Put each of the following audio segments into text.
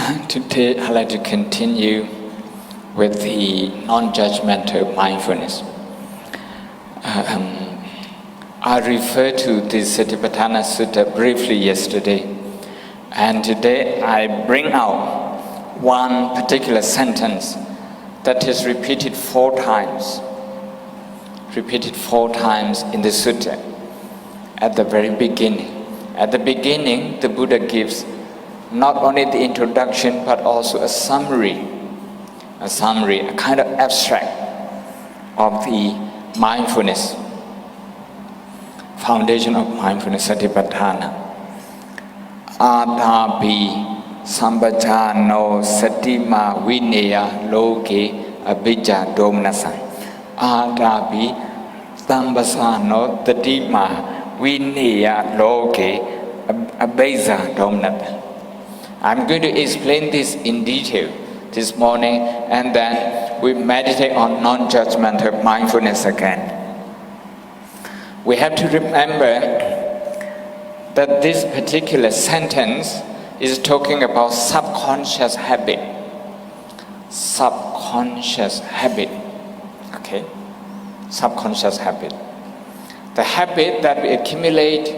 Today I'd like to continue with the non-judgmental mindfulness. I referred to the Satipatthana Sutta briefly yesterday, and today I bring out one particular sentence that is repeated four times in the sutta at the very beginning. At the beginning, the Buddha gives not only the introduction but also a summary, a kind of abstract of the mindfulness, foundation of mindfulness, Satipatthana. Ādhābhi sambhajano satima vineya loke abhijja domnasam. Ādhābhi sambhajano satima vineya loke abhijja domnasam. I'm going to explain this in detail this morning, and then we meditate on non-judgmental mindfulness again. We have to remember that this particular sentence is talking about subconscious habit. Subconscious habit. Okay? Subconscious habit. The habit that we accumulate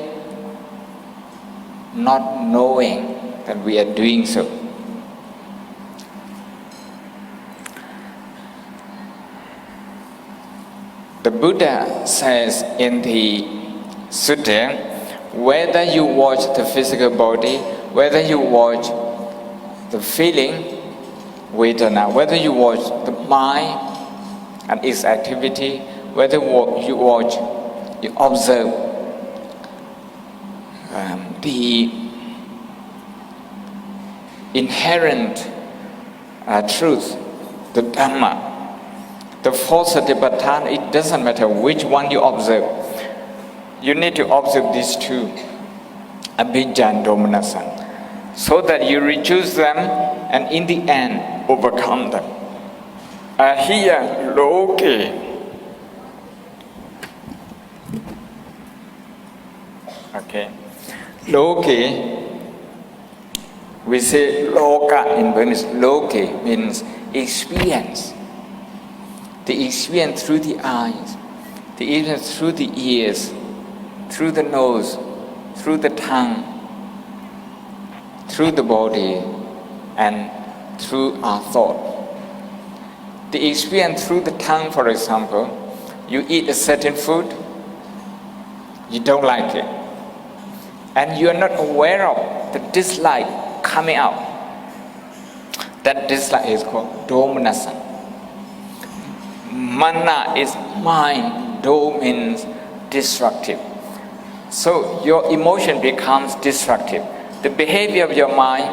not knowing that we are doing so. The Buddha says in the sutta, whether you watch the physical body, whether you watch the feeling, vedana, whether you watch the mind and its activity, whether you observe the inherent truth, the Dhamma, the four Satipatthana, it doesn't matter which one you observe. You need to observe these two, abhijja and domnasam, so that you reduce them and in the end overcome them. Ahiya loke. Okay. Loke, we say loka in Burmese. Loke means experience. The experience through the eyes, the experience through the ears, through the nose, through the tongue, through the body, and through our thought. The experience through the tongue, for example, you eat a certain food, you don't like it, and you are not aware of the dislike coming out. That dislike is called domnasam. Mana is mind, do means destructive. So your emotion becomes destructive. The behavior of your mind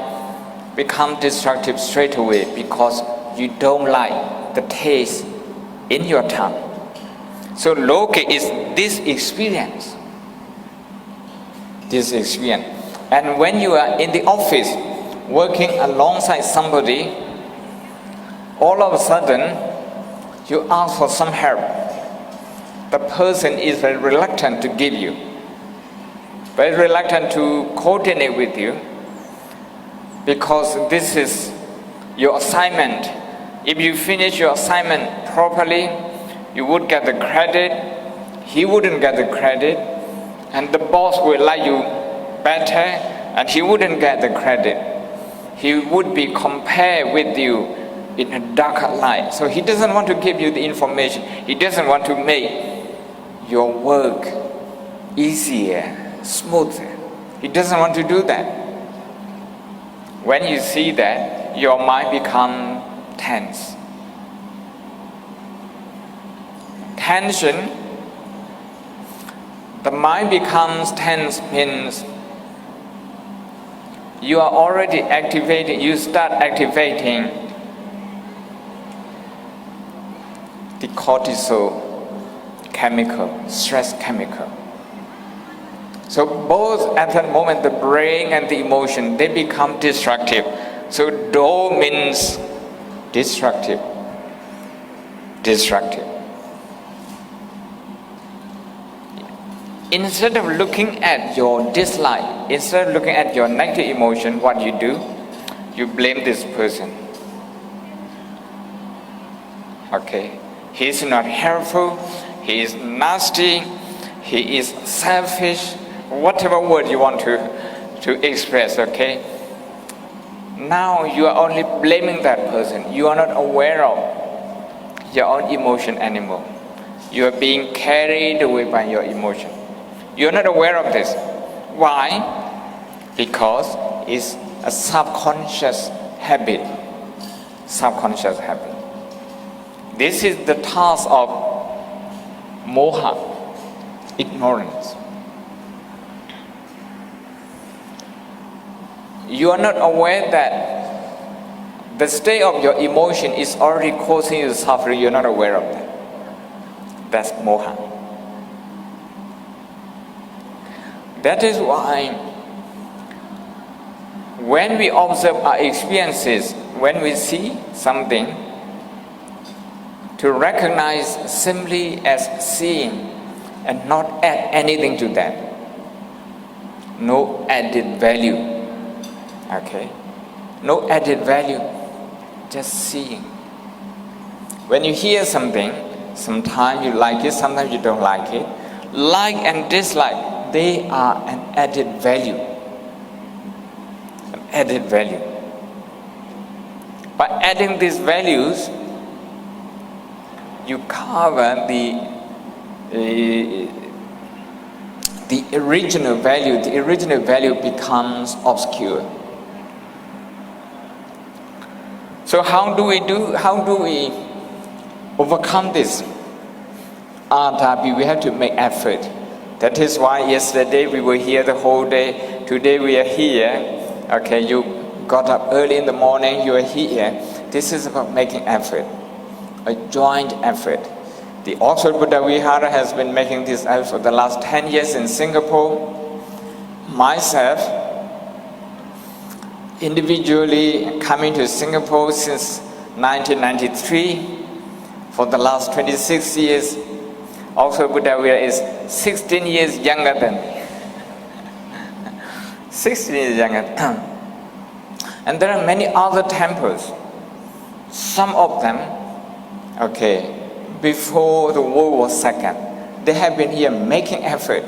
becomes destructive straight away because you don't like the taste in your tongue. So loke is this experience. This experience. And when you are in the office working alongside somebody, all of a sudden you ask for some help. The person is very reluctant to give you, very reluctant to coordinate with you, because this is your assignment. If you finish your assignment properly, you would get the credit, he wouldn't get the credit, and the boss will like you better, and he wouldn't get the credit. He would be compared with you in a darker light. So he doesn't want to give you the information. He doesn't want to make your work easier, smoother. He doesn't want to do that. When you see that, your mind becomes tense. Tension, the mind becomes tense means you are already activating, you start activating the cortisol chemical, stress chemical. So both at that moment, the brain and the emotion, they become destructive. So do means destructive. Instead of looking at your dislike, instead of looking at your negative emotion, what you do, you blame this person. Okay, he is not helpful, he is nasty, he is selfish, whatever word you want to express, okay? Now you are only blaming that person. You are not aware of your own emotion anymore. You are being carried away by your emotion. You are not aware of this. Why? Because it's a subconscious habit. Subconscious habit. This is the task of moha, ignorance. You are not aware that the state of your emotion is already causing you suffering. You are not aware of that. That's moha. That is why when we observe our experiences, when we see something, to recognize simply as seeing and not add anything to that. No added value. Okay? No added value. Just seeing. When you hear something, sometimes you like it, sometimes you don't like it. Like and dislike, they are an added value. An added value. By adding these values, you cover the original value. The original value becomes obscure. So how do we overcome this? We have to make effort. That is why yesterday we were here the whole day. Today we are here. Okay, you got up early in the morning, you are here. This is about making effort. A joint effort. The Oxford Buddha Vihara has been making this effort for the last 10 years in Singapore. Myself, individually coming to Singapore since 1993. For the last 26 years, Oxford Buddha Vihara is 16 years younger than me. 16 years younger. And there are many other temples. Some of them, okay, before the World War II, they have been here making effort.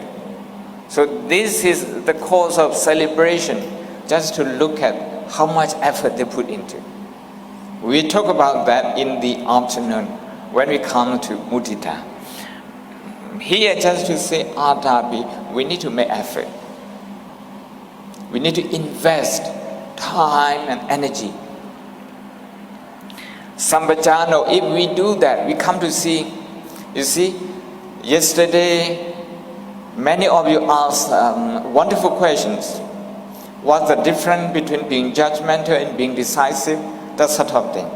So this is the cause of celebration, just to look at how much effort they put into. We talk about that in the afternoon when we come to mudita. Here just to say Adabi, we need to make effort. We need to invest time and energy. Sambhajano, if we do that, we come to see, you see, yesterday, many of you asked wonderful questions. What's the difference between being judgmental and being decisive? That sort of thing.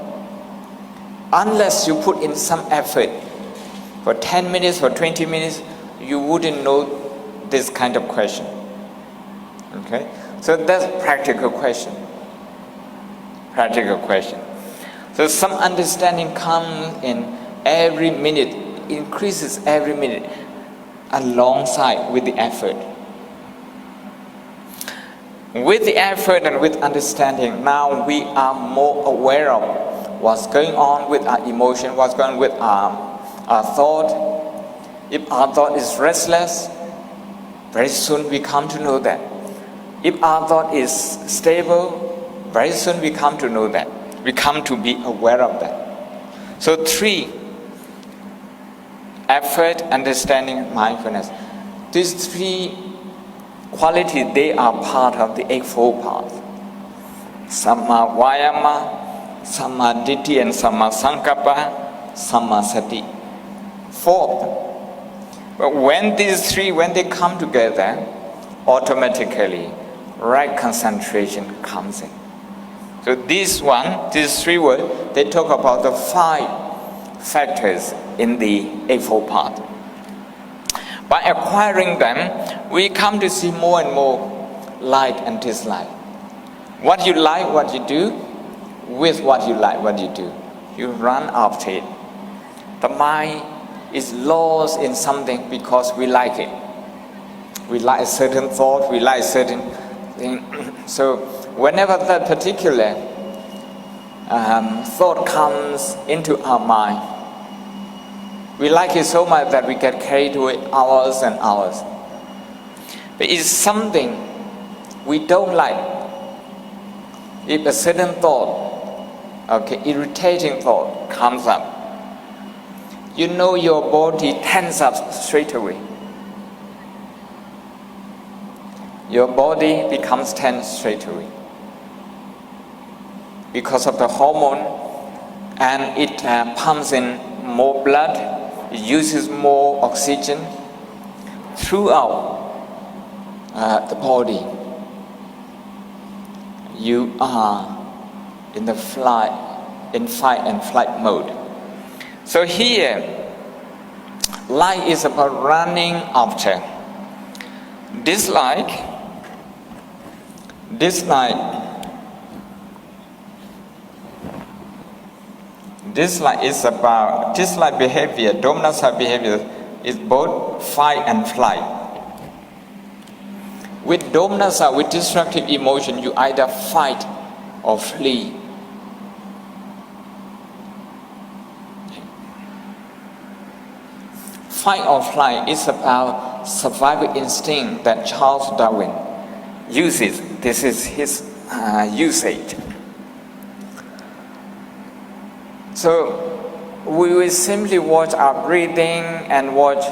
Unless you put in some effort, for 10 minutes, for 20 minutes, you wouldn't know this kind of question. Okay? So that's practical question. Practical question. So some understanding comes in every minute, increases every minute, alongside with the effort. With the effort and with understanding, now we are more aware of what's going on with our emotion, what's going on with our thought. If our thought is restless, very soon we come to know that. If our thought is stable, very soon we come to know that. We come to be aware of that. So 3, effort, understanding, mindfulness. These 3 qualities, they are part of the Eightfold Path. Samma Vayama, Samma Ditti and Samma Sankappa, Samma Sati. 4. But when these 3, when they come together, automatically right concentration comes in. So these 3 words, they talk about the 5 factors in the Eightfold Path. By acquiring them, we come to see more and more like and dislike. What you like, what you do, with what you like, what you do. You run after it. The mind is lost in something because we like it. We like a certain thought, we like a certain thing. So whenever that particular thought comes into our mind, we like it so much that we get carried away hours and hours. But it's something we don't like. If a certain thought, irritating thought comes up, you know your body tenses up straight away. Your body becomes tense straight away because of the hormone, and it pumps in more blood, it uses more oxygen throughout the body. You are in fight and flight mode. So here, life is about running after. Dislike behavior, Dhammasami behavior is both fight and flight. With Dhammasami, with destructive emotion, you either fight or flee. Fight or flight is about survival instinct that Charles Darwin uses. This is his usage. So we will simply watch our breathing and watch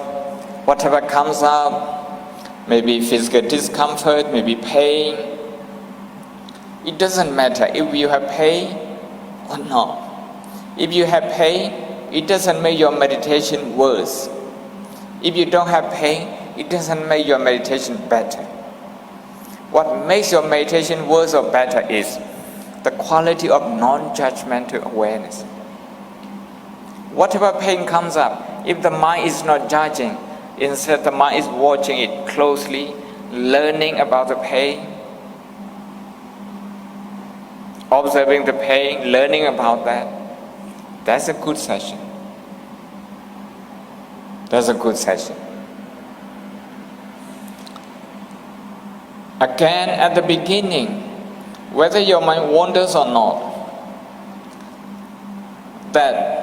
whatever comes up, maybe physical discomfort, maybe pain. It doesn't matter if you have pain or not. If you have pain, it doesn't make your meditation worse. If you don't have pain, it doesn't make your meditation better. What makes your meditation worse or better is the quality of non-judgmental awareness. Whatever pain comes up, if the mind is not judging, instead the mind is watching it closely, learning about the pain, observing the pain, learning about that, that's a good session. That's a good session. Again, at the beginning, whether your mind wanders or not, that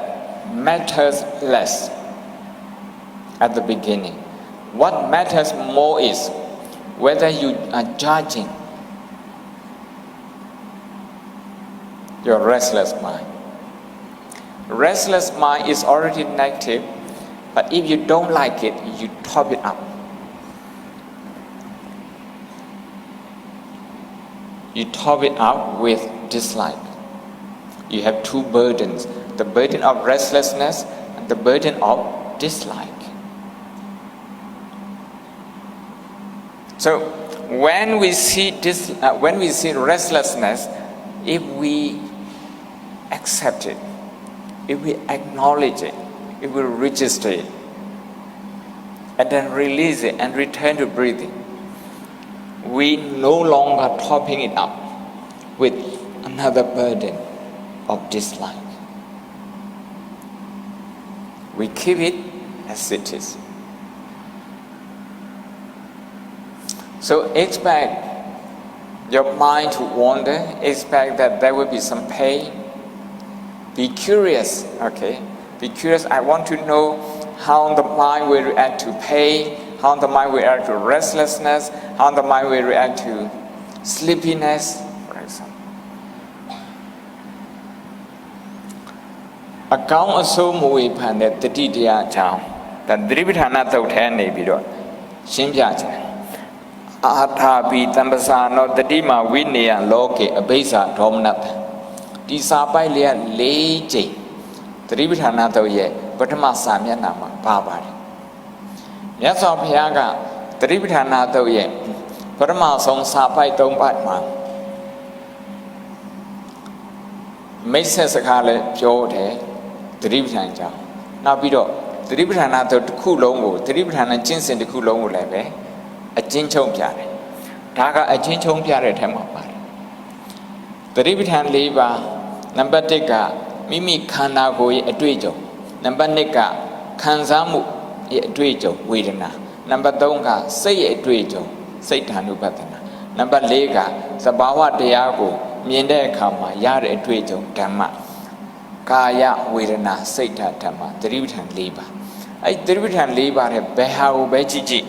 matters less at the beginning. What matters more is whether you are judging your restless mind. Restless mind is already negative, but if you don't like it, you top it up. You top it up with dislike. You have two burdens, the burden of restlessness and the burden of dislike. So when we see restlessness, if we accept it, if we acknowledge it, if we register it, and then release it and return to breathing, we no longer topping it up with another burden of dislike. We keep it as it is. So expect your mind to wander, expect that there will be some pain. Be curious, okay? Be curious. I want to know how the mind will react to pain, how the mind will react to restlessness, how the mind will react to sleepiness, for example. အကောင်းအဆိုးမဝေဖန်တဲ့တတိတရားအကြောင်းဒါသတိပဋ္ဌာန်သုတ်ထဲနေပြီးတော့ရှင်းပြခြင်း အာထာပိတမ္ပစာနောတတိမာဝိနေယလောကေအဘိဇ္ဇာဒေါမနတဒီစာပိုက်လေးက၄ကြိမ်သတိပဋ္ဌာန်သုတ်ရဲ့ပထမစာမျက်နှာမှာပါပါတယ်မြတ်စွာဘုရားကသတိပဋ္ဌာန်သုတ်ရဲ့ပထမဆုံးစာပိုက်၃ပိုက်မှာမိတ်ဆက်စကားလည်းပြောတယ်သတိပဋ္ဌာန်ကြောင့်နောက်ပြီးတော့သတိပဋ္ဌာန်သုတ်တစ်ခုလုံးကိုသတိပဋ္ဌာန်ကျင့်စဉ်တစ်ခုလုံးကိုလည်းပဲအကျဉ်းချုပ်ပြတယ်ဒါကအကျဉ်းချုပ်ပြတဲ့အထက်မှာပါတယ်သတိပဋ္ဌာန်၄ပါးနံပါတ်1ကမိမိခန္ဓာကိုယ်ရဲ့အတွေ့အကြုံနံပါတ်2ကခံစားမှုရဲ့အတွေ့အကြုံဝေဒနာနံပါတ်3ကစိတ်ရဲ့အတွေ့အကြုံစိတ်ဓာနုပဒနာ Number 4ကသဘာဝတရားကိုမြင်တဲ့အခါမှာရတဲ့အတွေ့အကြုံဓမ္မကာယဝေဒနာစိတ်ဓာတ်ဓမ္မသတိပဋ္ဌာန်၄ပါးအဲ့သတိပဋ္ဌာန်၄ပါးတဲ့ဘယ်ဟာကိုပဲကြည့်ကြည့်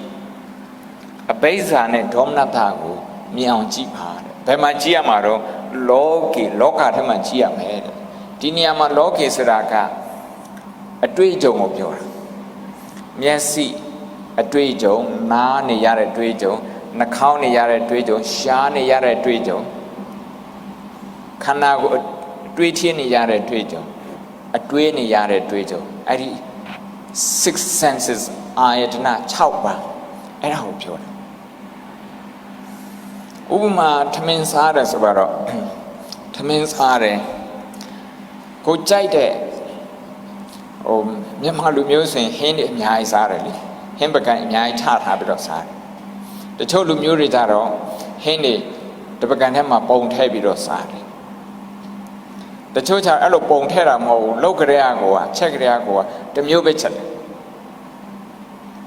အဘိဇာနဲ့ဒေါမနတကိုမြင်အောင်ကြည့်ပါတဲ့ဘယ်မှာကြည့်ရမှာတော့လောကထဲမှာကြည့်ရမယ်တဲ့ဒီနေရာမှာလောကေဆိုတာကအတွေ့အကြုံကိုပြောတာမျက်စိအတွေ့အကြုံနားနေရတဲ့အတွေ့အကြုံနှာခေါင်းနေရတဲ့အတွေ့အကြုံရှားနေရတဲ့အတွေ့အကြုံခန္ဓာကိုယ်တွေးထင်းနေရတဲ့အတွေ့အကြုံအတွေးနေရတဲ့အတွေ့အကြုံအဲ့ဒီ six senses အာယတနာ6ပါးအဲ့ဒါကိုပြောတယ်ဥပမာထမင်းစားတယ်ဆိုတော့ထမင်းစားတယ်ကိုကြိုက်တဲ့မြန်မာလူမျိုးဆိုရင်ဟင်းတွေအများကြီးစားတယ်လေဟင်းပကံအများကြီးချထားပြီးတော့စားတယ်တချို့လူမျိုးတွေကြတော့ဟင်းတွေတပကံထဲမှာပုံထည့်ပြီးတော့စားတယ်တချို့ချအဲ့လိုပုံထည့်တာမဟုတ်ဘူးလုတ်ကြရကိုကချက်ကြရကိုကတမျိုးပဲချက်တယ်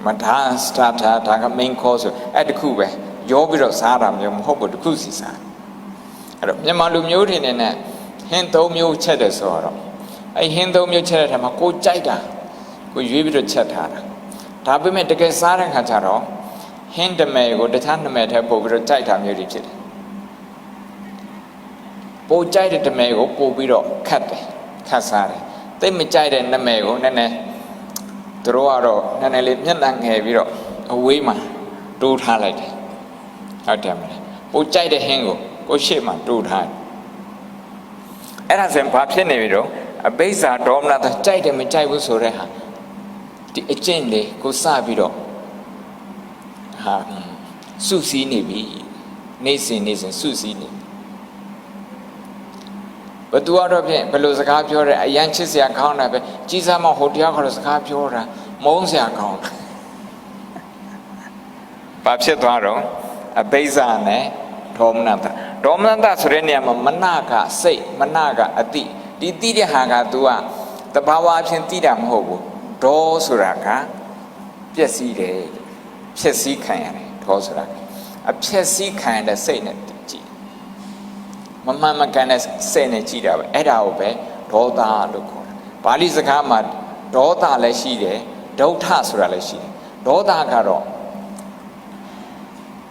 မဒါစတာတာဒါက main course ဆိုအဲ့တခုပဲရောပြီးတော့စားတာမျိုးမဟုတ်ဘူးတခုစီစားအဲ့တော့မြန်မာလူမျိုးတွေနဲ့ဟင်း၃မျိုးချက်တယ်ဆိုတော့အဲ့ဟင်း၃မျိုးချက်တဲ့ထဲမှာကိုကြိုက်တာကိုရွေးပြီးတော့ချက်ထားတာဒါပေမဲ့တကယ်စားတဲ့ခါကျတော့ဟင်းတမဲကိုတခြား2မဲထဲပို့ပြီးတော့ကြိုက်တာမျိုးတွေဖြစ်တယ်ပိုကြိုက်တဲ့တမဲကိုပို့ပြီးတော့ခတ်စားတယ်သိမကြိုက်တဲ့2မဲကိုနည်းနည်းသူတို့ကတော့နည်းနည်းလေးမျက်နှာငယ်ပြီးတော့အဝေးမှာတိုးထားလိုက်တယ်ဟုတ်တယ်မလားပိုကြိုက်တဲ့ဟင်းကိုရှေ့မှာတိုးထားတယ်အဲ့ဒါဆိုရင်ဘာဖြစ်နေပြီတော့အဘိဇာဒေါမနတကြိုက်တယ်မကြိုက်ဘူးဆိုတဲ့ဟာဒီအကျင့်လေးကိုစပြီးတော့စုစည်းနေပြီနေ့စဉ်စုစည်းနေဘသူကတော့ဖြင့်ဘယ်လိုစကားပြောတယ်အရန်ချစ်စရာကောင်းတာပဲကြီးစားမဟိုတရားကတော့စကားပြောတာမုန်းစရာကောင်းတာဘာဖြစ်သွားတော့အဘိဇာနဲ့ဒေါမနတဆိုတဲ့နေရာမှာမနကစိတ်မနကအတိဒီတိတဲ့ဟာက तू ကတဘာဝအဖြစ်တိတာမဟုတ်ဘူးဒေါဆိုတာကပျက်စီးတယ်ဖြက်စီးခံရတယ်ဒေါဆိုတာအဖြက်စီးခံရတဲ့စိတ်နဲ့ကြည့်မမှန်မကန်တဲ့စိတ်နဲ့ကြည့်တာပဲအဲ့ဒါကိုပဲဒေါသလို့ခေါ်တယ်ပါဠိစကားမှာဒေါသလည်းရှိတယ်ဒုဋ္ဌဆိုတာလည်းရှိတယ်ဒေါသကတော့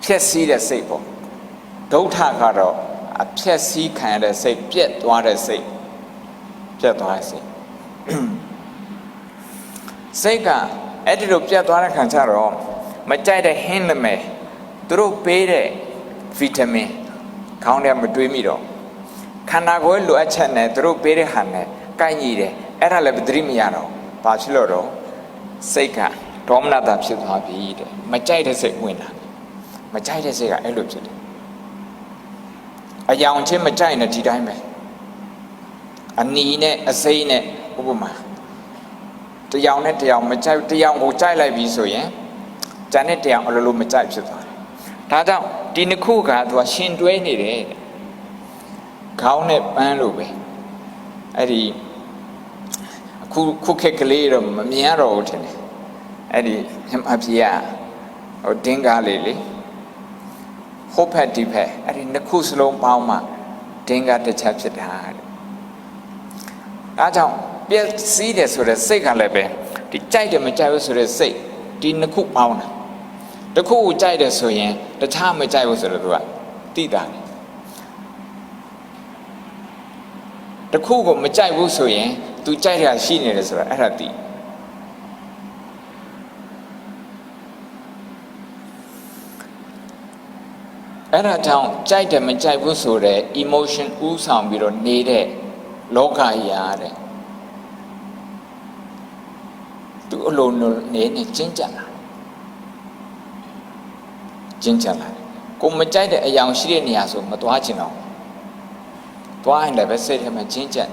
ဖြက်စီးတဲ့စိတ်ပေါ့ဒုဋ္ဌကတော့အဖြက်စီးခံရတဲ့စိတ်ပြက်သွားတဲ့စိတ်စိတ်ကအဲ့ဒီလိုပြတ်သွားတဲ့ခါကျတော့မကြိုက်တဲ့ဟင်းနမဲသူတို့ပေးတဲ့ဗီတာမင်ခေါင်းထဲမတွေးမိတော့ခန္ဓာကိုယ်လိုအပ်ချက်နဲ့သူတို့ပေးတဲ့ဟာနဲ့ကိုက်ညီတယ်အဲ့ဒါလည်းပတိမရတော့ဘာဖြစ်လို့တော့စိတ်ကဒေါမနတဖြစ်သွားပြီတဲ့မကြိုက်တဲ့စိတ်ဝင်လာမကြိုက်တဲ့စိတ်ကအဲ့လိုဖြစ်တယ်အယောင်ချင်းမကြိုက်နဲ့ဒီတိုင်းပဲအနီနဲ့အစိမ့်နဲ့ဥပမာတယောင်နဲ့တယောင်မကြိုက်တယောင်ကိုကြိုက်လိုက်ပြီဆိုရင်ကျန်တဲ့တယောင်အလိုလိုမကြိုက်ဖြစ်သွားတယ်ဒါကြောင့်ဒီနှစ်ခုကသူကရှင်တွဲနေတယ်ခေါင်းနဲ့ပန်းလို့ပဲအဲ့ဒီအခုခက်ကလေးတော့မမြင်ရတော့ဘူးထင်တယ်အဲ့ဒီအဖေကဟိုဒင်းကားလေးလေဟိုဖက်ဒီဖက်အဲ့ဒီနှစ်ခုစလုံးပေါင်းမှဒင်းကားတစ်ချက်ဖြစ်တာတဲ့ဒါကြောင့်ပျက်စီးတယ်ဆိုတဲ့စိတ်ကလည်းပဲဒီကြိုက်တယ်မကြိုက်ဘူးဆိုတဲ့စိတ်ဒီနှစ်ခုပေါင်းတာတစ်ခုကိုကြိုက်တယ်ဆိုရင်တခြားမကြိုက်ဘူးဆိုတော့သူကတိတာတယ်တစ်ခုကိုမကြိုက်ဘူးဆိုရင်သူကြိုက်တာရှိနေတယ်ဆိုတာအဲ့ဒါတိအဲ့ဒါကြောင့်ကြိုက်တယ်မကြိုက်ဘူးဆိုတဲ့ emotion ဥဆောင်ပြီးတော့နေတဲ့လောကကြီးရာတဲ့သူအလိုနေကျဉ်းကြပ်လာကိုမကြိုက်တဲ့အယောင်ရှိတဲ့နေရာဆိုမသွားချင်တော့သွားရင်လည်းပဲစိတ်ထဲမှာကျဉ်းကြပ်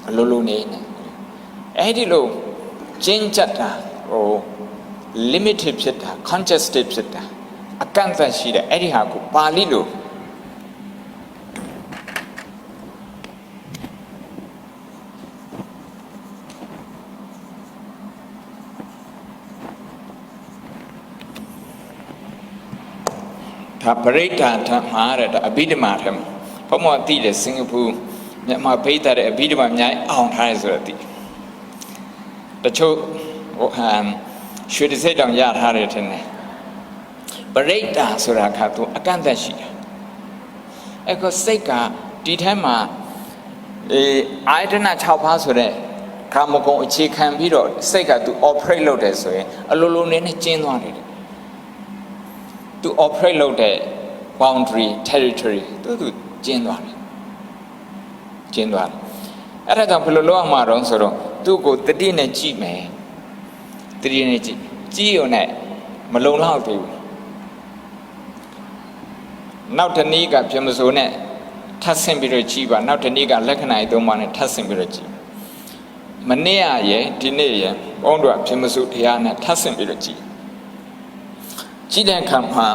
အလိုနေအဲ့ဒီလိုကျဉ်းကြပ်တာဟို limited ဖြစ်တာ congested ဖြစ်တာအကန့်အသတ်ရှိတဲ့အဲ့ဒီဟာကိုပါဠိလို ဒါပရိဒါဓမ္မာတဲ့အဘိဓမ္မာထဲမှာဘုံမသိတယ်စင်ကာပူမြန်မာပိတ်တဲ့အဘိဓမ္မာအများအောင်ထားရဆိုတော့သိတချို့ရွှေတစိတ်တောင်ရထားတယ်ထင်တယ်ပရိဒါဆိုတာကသူအကန့်အသတ်ရှိတာအဲ့ကစိတ်ကဒီထဲမှာအာယတနာ6ပါးဆိုတဲ့ကာမဂုဏ်အခြေခံပြီးတော့စိတ်ကသူ operate လုပ်တယ်ဆိုရင်အလိုလိုနဲ့ကျင်းသွားတယ်သူ operate လုပ်တဲ့ boundary territory သူကျင်းသွားတယ်အဲ့ဒါကြောင့်ဘယ်လိုလုပ်ရမှာတော့ဆိုတော့သူ့ကိုတတိနဲ့ကြည့်မယ်တတိနဲ့ကြည့်ရုံနဲ့မလုံလောက်သေးဘူးနောက်တစ်နည်းကပြမစိုးနဲ့ထပ်ဆင့်ပြီးတော့ကြည့်ပါနောက်တစ်နည်းကလက္ခဏာ3ပါးနဲ့ထပ်ဆင့်ပြီးတော့ကြည့်မနေ့ရဲ့ဒီနေ့ရဲ့ဘုန်းတော်ပြမစိုးတရားနဲ့ထပ်ဆင့်ပြီးတော့ကြည့်တဲ့အခါမှာ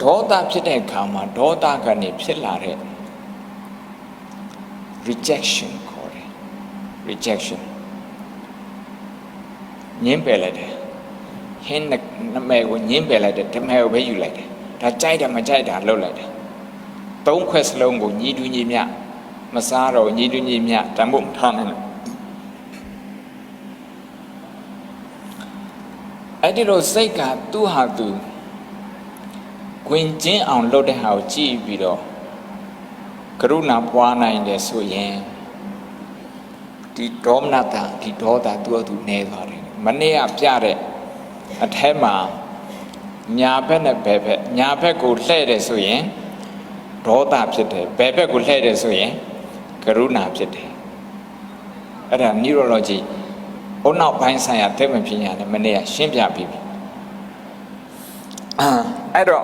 ဒေါသဖြစ်တဲ့အခါမှာဒေါသကနေဖြစ်လာတဲ့ rejection ခေါ်တယ် rejection ညှင်းပယ်လိုက်တယ်ဟင်းနမဲကိုညှင်းပယ်လိုက်တယ်ဓမဲကိုပဲယူလိုက်တယ်ဒါကြိုက်တယ်မကြိုက်တာလှုပ်လိုက်တယ်သုံးခွက်စလုံးကိုညီတူညီမျှမစားတော့ညီတူညီမျှတန်ဖို့မထားနိုင်ဘူးအဲ့ဒီလိုစိတ်ကသူ့ဟာသူဝင်ကျင်းအောင်လုပ်တဲ့ဟာကိုကြည့်ပြီးတော့ကရုဏာပွားနိုင်တယ်ဆိုရင်ဒီဒေါမနတာဒီဒေါသသူနေသွားတယ်မနေ့ကပြတဲ့အထဲမှာညာဘက်နဲ့ဘယ်ဘက်ညာဘက်ကိုလှည့်တယ်ဆိုရင်ဒေါသဖြစ်တယ်ဘယ်ဘက်ကိုလှည့်တယ်ဆိုရင်ကရုဏာဖြစ်တယ်အဲ့ဒါ neurology ဘုံနောက်ပိုင်းဆိုင်ရာသိပ္ပံပညာနဲ့မနေ့ကရှင်းပြပြီးပြီအဲ့တော့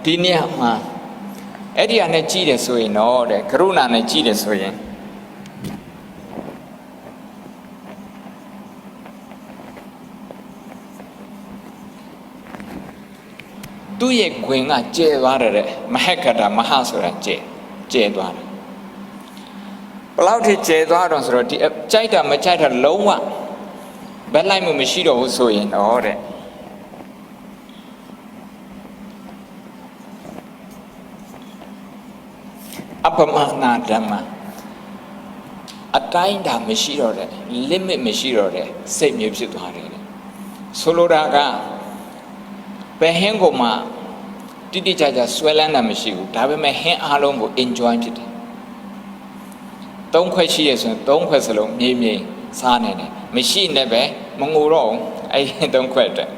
ဒီနေ့မှာအဲ့ဒီအနေနဲ့ကြည့်တယ်ဆိုရင်တော့တဲ့ကရုဏာနဲ့ကြည့်တယ်ဆိုရင်သူ့ရဲ့ခွင်ကကျဲသွားတယ်မဟက္ခတာမဟာဆိုတာကျဲသွားတယ်ဘယ်လောက်ထိကျဲသွားတော့ဆိုတော့ဒီကြိုက်တာမကြိုက်တာလုံးဝဘက်လိုက်မှုမရှိတော့ဘူးဆိုရင်တော့တဲ့အပမနာဓမ္မအတိုင်းတာမရှိတော့တဲ့ limit မရှိတော့တဲ့စိတ်မျိုးဖြစ်သွားတယ်ဆိုလိုတာကဘယ်ဟင်းကိုမှတိတိကျကျဆွဲလန်းတာမရှိဘူးဒါပေမဲ့ဟင်းအားလုံးကို enjoy ဖြစ်တယ်သုံးခွက်ရှိရဆိုရင်သုံးခွက်စလုံးမြေမြေစားနေတယ်မရှိနဲ့ပဲမငိုတော့ဘူးအဲ့သုံးခွက်အတွက်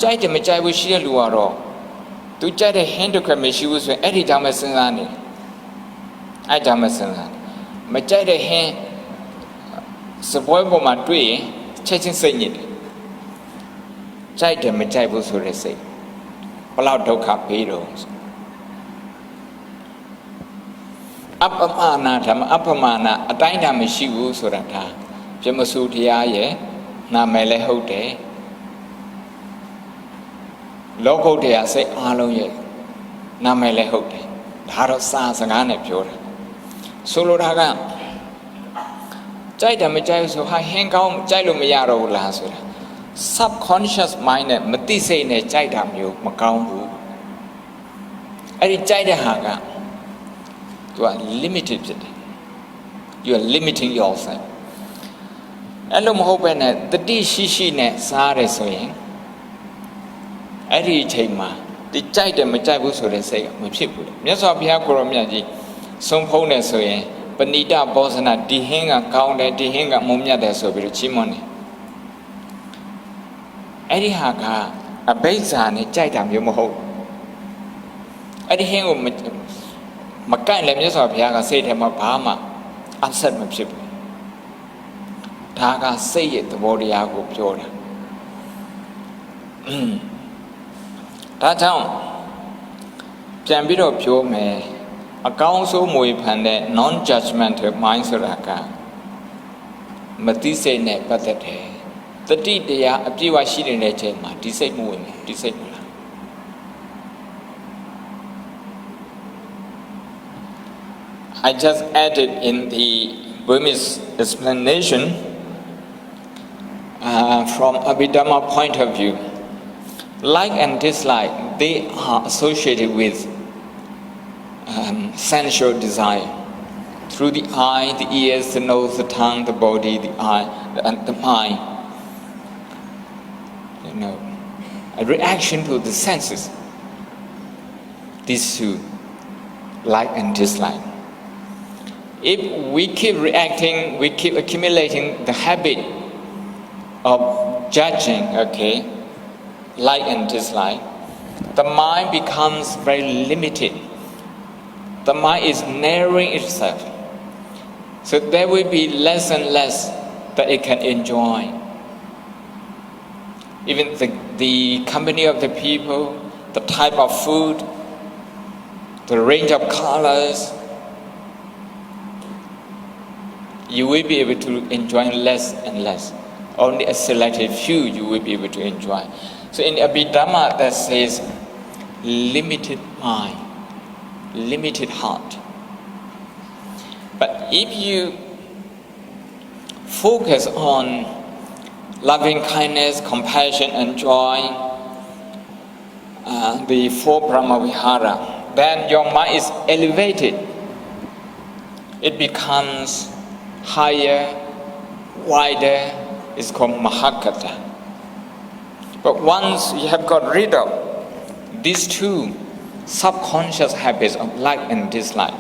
ကြိုက်တယ်မကြိုက်ဘူးရှိတဲ့လူကတော့သူကြိုက်တဲ့ဟင်းတစ်ခွက်မရှိဘူးဆိုရင်အဲ့ဒီကြောင့်ပဲစဉ်းစားနေအဲ့ကြောင့်ပဲစဉ်းစားမကြိုက်တဲ့ဟင်းစပွဲပေါ်မှာတွေ့ရင်ချက်ချင်းစိတ်ညစ်တယ်ကြိုက်တယ်မကြိုက်ဘူးဆိုတဲ့စိတ်ဘလောက်ဒုက္ခပေးတော့အပမနာဓမ္မအပမနာအတိုင်းတာမရှိဘူးဆိုတာဒါပြမစုတရားရဲ့နာမည်လည်းဟုတ်တယ်လောကုတ္တရာစိတ်အားလုံးရဲ့နာမည်လည်းဟုတ်တယ်ဒါတော့စာစကားနဲ့ပြောတာဆိုလိုတာကကြိုက်တယ်မကြိုက်ဘူးဆိုဟာဟင်းကောင်းကြိုက်လို့မရတော့ဘူးလားဆိုတာ subconscious mind နဲ့မသိစိတ်နဲ့ကြိုက်တာမျိုးမကောင်းဘူးအဲ့ဒီကြိုက်တဲ့ဟာကသူက limited ဖြစ်တယ် you are limiting yourself အဲ့လိုမဟုတ်ပဲနဲ့တတိရှိနဲ့စားရတယ်ဆိုရင်အဲ့ဒီအချိန်မှာဒီကြိုက်တယ်မကြိုက်ဘူးဆိုတဲ့စိတ်ကမဖြစ်ဘူးမြတ်စွာဘုရားကိုရောမြတ်ကြီးဆုံးဖုံးတယ်ဆိုရင်ပဏိတဘောဇနာဒီဟင်းကကောင်းတယ်ဒီဟင်းကမုံမြတ်တယ်ဆိုပြီးတော့ချီးမွမ်းတယ်အဲ့ဒီဟာကအဘိဇာနဲ့ကြိုက်တာမျိုးမဟုတ်အဲ့ဒီဟင်းကိုမကန့်လည်းမြတ်စွာဘုရားကစိတ်ထဲမှာဘာမှ upset မဖြစ်ဘူးဒါကစိတ်ရဲ့သဘောတရားကိုပြောတာဒါကြောင့်ပြန်ပြီးတော့ပြောမယ်အကောင်းဆုံးမွေဖန်တဲ့ non judgmental mind ဆိုတာကမသိစိတ်နဲ့ပတ်သက်တယ်တတိတရားအပြည့်အဝရှိနေတဲ့ချိန်မှာဒီစိတ်မဝင်ဘူးဒီစိတ်မလား I just added in the Burmese explanation from Abhidhamma point of view. Like and dislike, they are associated with sensual desire. Through the eye, the ears, the nose, the tongue, the body, the eye, and the mind. You know, a reaction to the senses. These two, like and dislike. If we keep reacting, we keep accumulating the habit of judging, okay, like and dislike, the mind becomes very limited. The mind is narrowing itself. So there will be less and less that it can enjoy. Even the company of the people, the type of food, the range of colors, you will be able to enjoy less and less. Only a selected few you will be able to enjoy. So in Abhidhamma that says limited mind, limited heart. But if you focus on loving kindness, compassion, and joy, the four Brahmavihara, then your mind is elevated. It becomes higher, wider. It's called Mahakata. But once you have got rid of these two subconscious habits of like and dislike,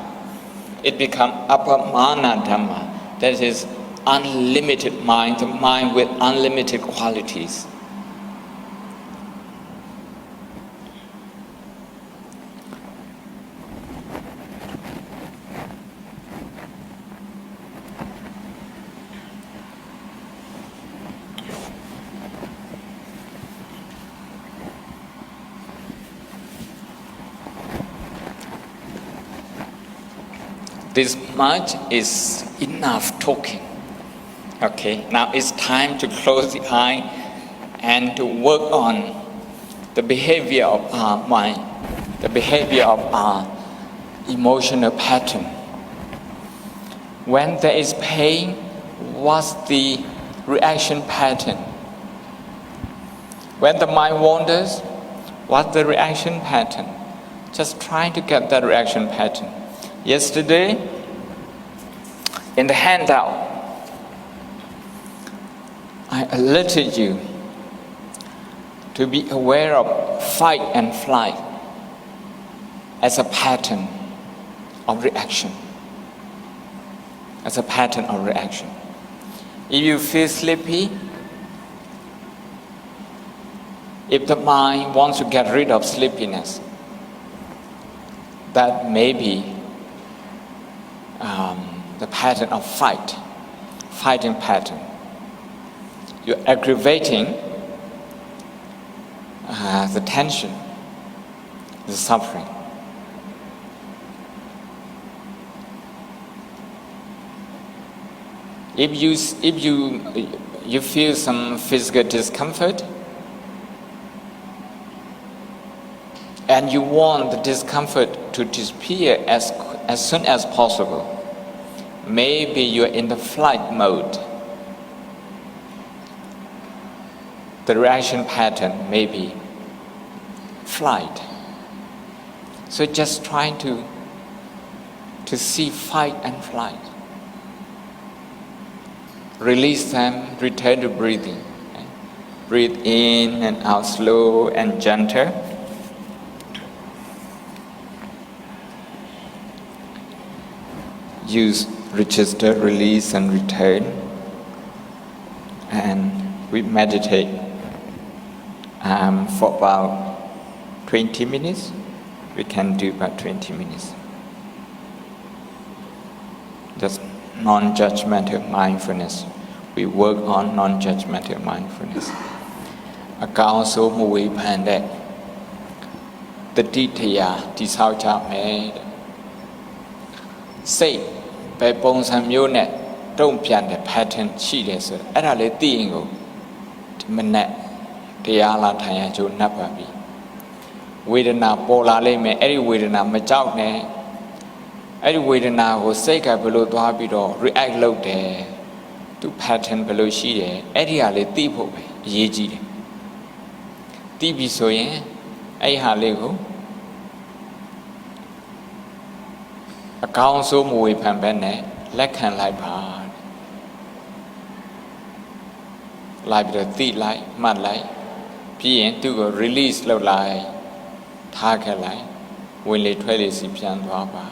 it becomes Apamana Dhamma, that is unlimited mind, the mind with unlimited qualities. This much is enough talking. Okay, now it's time to close the eye and to work on the behavior of our mind, the behavior of our emotional pattern. When there is pain, what's the reaction pattern? When the mind wanders, what's the reaction pattern? Just trying to get that reaction pattern. Yesterday, in the handout, I alerted you to be aware of fight and flight as a pattern of reaction. As a pattern of reaction. If you feel sleepy, if the mind wants to get rid of sleepiness, that may be the pattern of fighting pattern. You're aggravating the tension, the suffering. If you feel some physical discomfort, and you want the discomfort to disappear as soon as possible, maybe you're in the flight mode. The reaction pattern may be flight. So just trying to see fight and flight. Release them, return to breathing. Okay? Breathe in and out slow and gentle. Use register, release and return. And we meditate for about 20 minutes. We can do about 20 minutes. Just non-judgmental mindfulness. We work on non-judgmental mindfulness. အကောင်းဆုံးမဝေဖန်တဲ့တတိတရားတည်ဆောက်ကြမယ်တဲ့စိတ်ပဲပုံစံမျိုးနဲ့တုံ့ပြန်တဲ့ pattern ရှိတယ်ဆိုတော့အဲ့ဒါလေးသိရင်ကိုဒီမနေ့တရားလာထိုင်ရကြိုးနှပ်ပါပြီဝေဒနာပေါ်လာလိမ့်မယ်အဲ့ဒီဝေဒနာမကြောက်နဲ့ အဲ့ဒီဝေဒနာကိုစိတ်ကဘယ်လိုသွားပြီးတော့ react လုပ်တယ်သူ pattern ဘယ်လိုရှိတယ်အဲ့ဒီဟာလေးသိဖို့ပဲအရေးကြီးတယ်သိပြီဆိုရင်အဲ့ဒီဟာလေးကိုအကောင်းဆုံးမဝေဖန်ဘဲနဲ့လက်ခံလိုက်ပါလိုက်ပြီးတော့သိလိုက်မှတ်လိုက်ပြီးရင်သူ့ကို release လုပ်လိုက်ထားခဲ့လိုက်ဝင်လေထွက်လေစီပြန်သွားပါ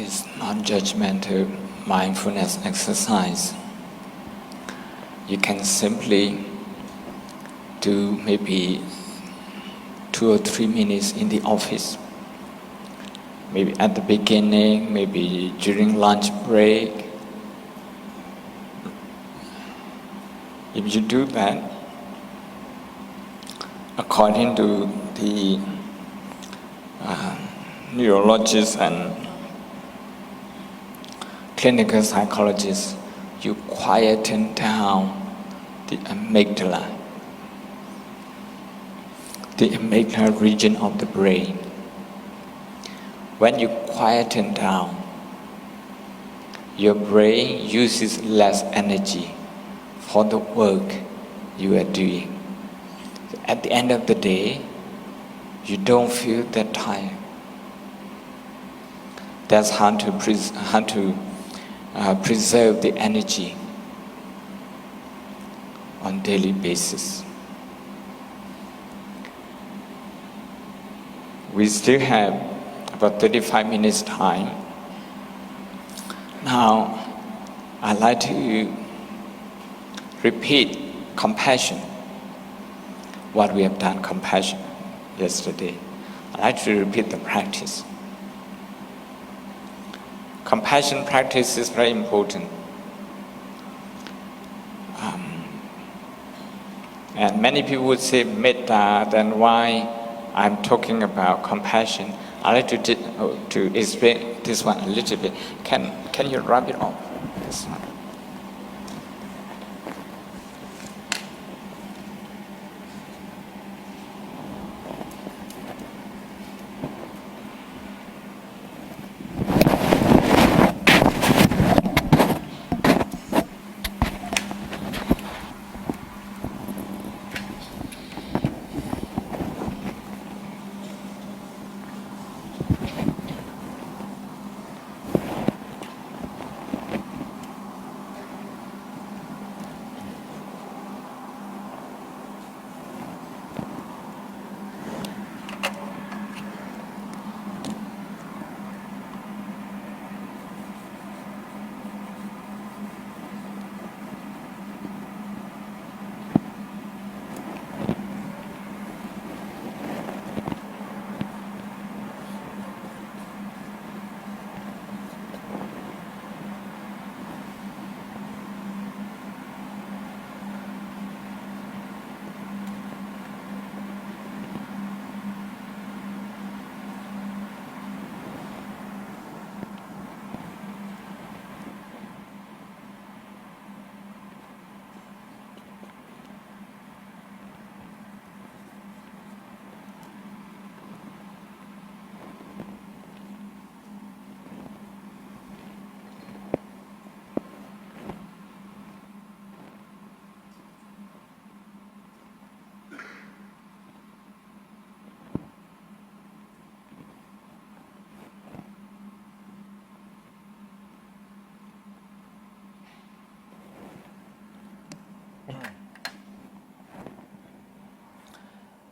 is non-judgmental mindfulness exercise. You can simply do maybe 2 or 3 minutes in the office. Maybe at the beginning, maybe during lunch break. If you do that, according to the neurologists and clinical psychologists, you quieten down the amygdala region of the brain. When you quieten down, your brain uses less energy for the work you are doing. At the end of the day, you don't feel that tired. That's how to preserve the energy on daily basis. We still have about 35 minutes time. Now, I'd like to repeat compassion, what we have done compassion yesterday. I'd like to repeat the practice. Compassion practice is very important. And many people would say metta, then why I'm talking about compassion. I'd like to explain this one a little bit. Can you rub it off? This one.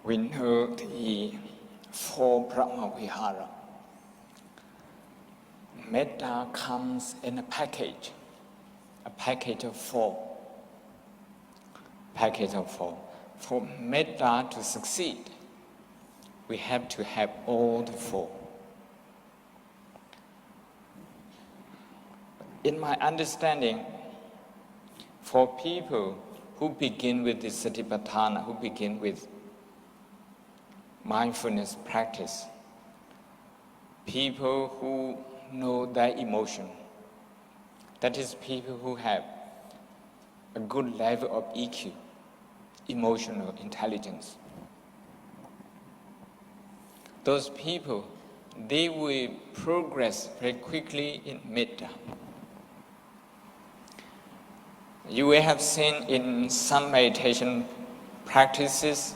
We know the 4 Brahma Vihara. Metta comes in a package of 4. For metta to succeed, we have to have all the 4. In my understanding, for people who begin with the Satipatthana, who begin with mindfulness practice, people who know their emotion, that is, people who have a good level of EQ, emotional intelligence. Those people, they will progress very quickly in metta. You will have seen in some meditation practices,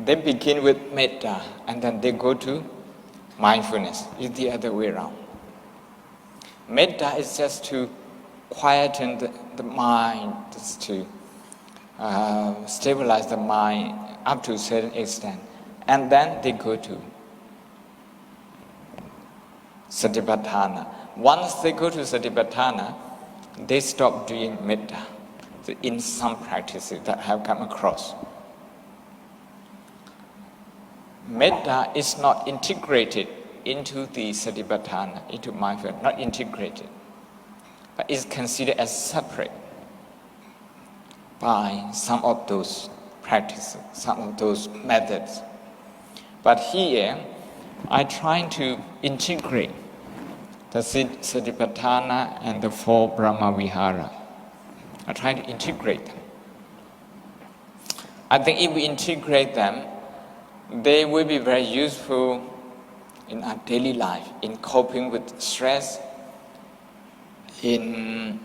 they begin with metta and then they go to mindfulness. It's the other way around. Metta is just to quieten the mind, just to stabilize the mind up to a certain extent. And then they go to Satipatthana. Once they go to Satipatthana, they stop doing metta. So in some practices that I have come across, metta is not integrated into the Satipatthana, into mindfulness, not integrated, but is considered as separate by some of those practices, some of those methods. But here, I try to integrate the Satipatthana and the four Brahma Vihara. I try to integrate them. I think if we integrate them, they will be very useful in our daily life, in coping with stress, in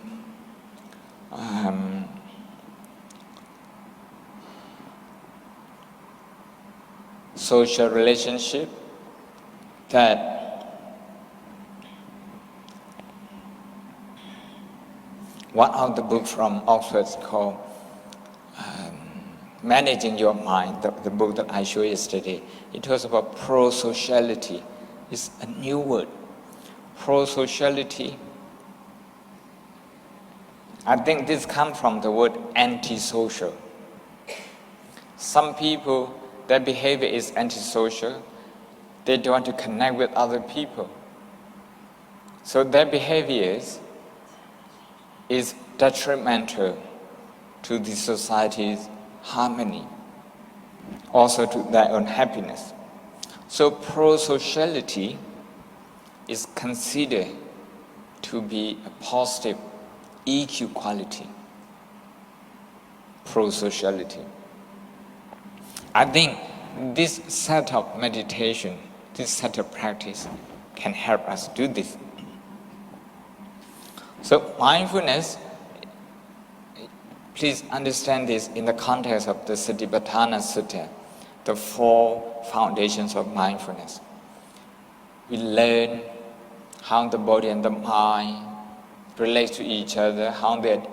social relationship, that one of the books from Oxford is called Managing Your Mind, the book that I showed yesterday. It was about pro-sociality. It's a new word. Pro-sociality. I think this comes from the word antisocial. Some people, their behavior is antisocial. They don't want to connect with other people. So their behavior is detrimental to the society's harmony, also to their own happiness. So pro-sociality is considered to be a positive EQ quality. Pro-sociality. I think this set of meditation, this set of practice can help us do this. So mindfulness, please understand this in the context of the Satipatthana Sutta, the four foundations of mindfulness. We learn how the body and the mind relate to each other, how they are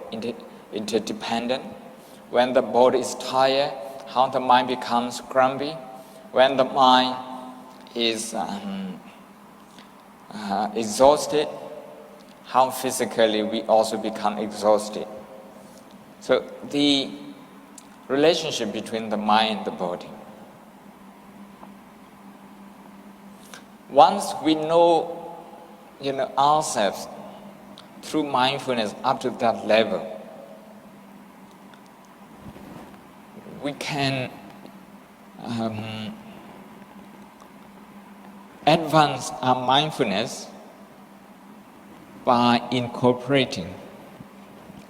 interdependent. When the body is tired, how the mind becomes grumpy. When the mind is exhausted, how physically we also become exhausted. So the relationship between the mind and the body. Once we know, ourselves through mindfulness up to that level, we can advance our mindfulness by incorporating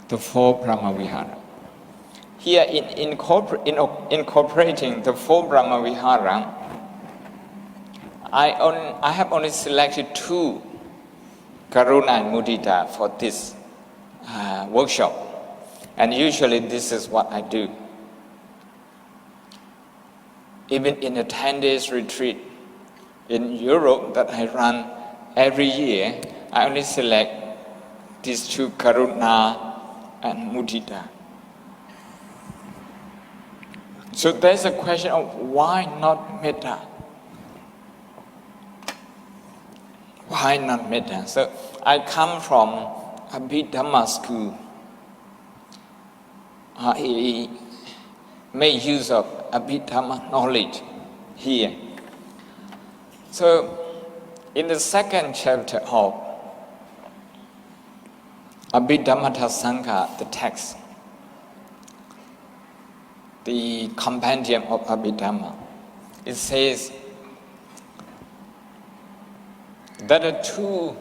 the four Brahma Vihara. Here, in incorporating the four Brahma Vihara, I have only selected two, Karuna and Mudita, for this workshop. And usually this is what I do. Even in a 10 days retreat in Europe that I run every year, I only select these two, Karuna and Mudita. So there's a question of why not metta? Why not metta? So I come from a Dhamma school. I made use of Abhidhamma knowledge here. So in the second chapter of Abhidhamma, the text, the compendium of Abhidhamma, it says there are two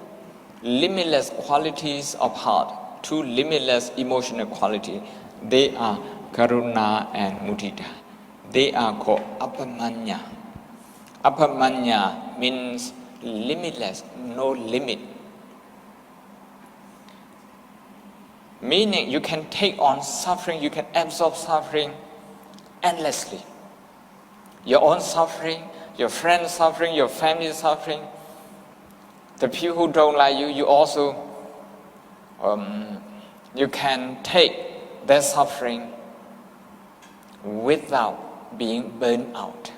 limitless qualities of heart, two limitless emotional qualities. They are Karuna and Mudita. They are called Apamanya. Apamanya means limitless, no limit. Meaning you can take on suffering, you can absorb suffering endlessly. Your own suffering, your friend's suffering, your family's suffering, the people who don't like you, you also, you can take their suffering without being burned out.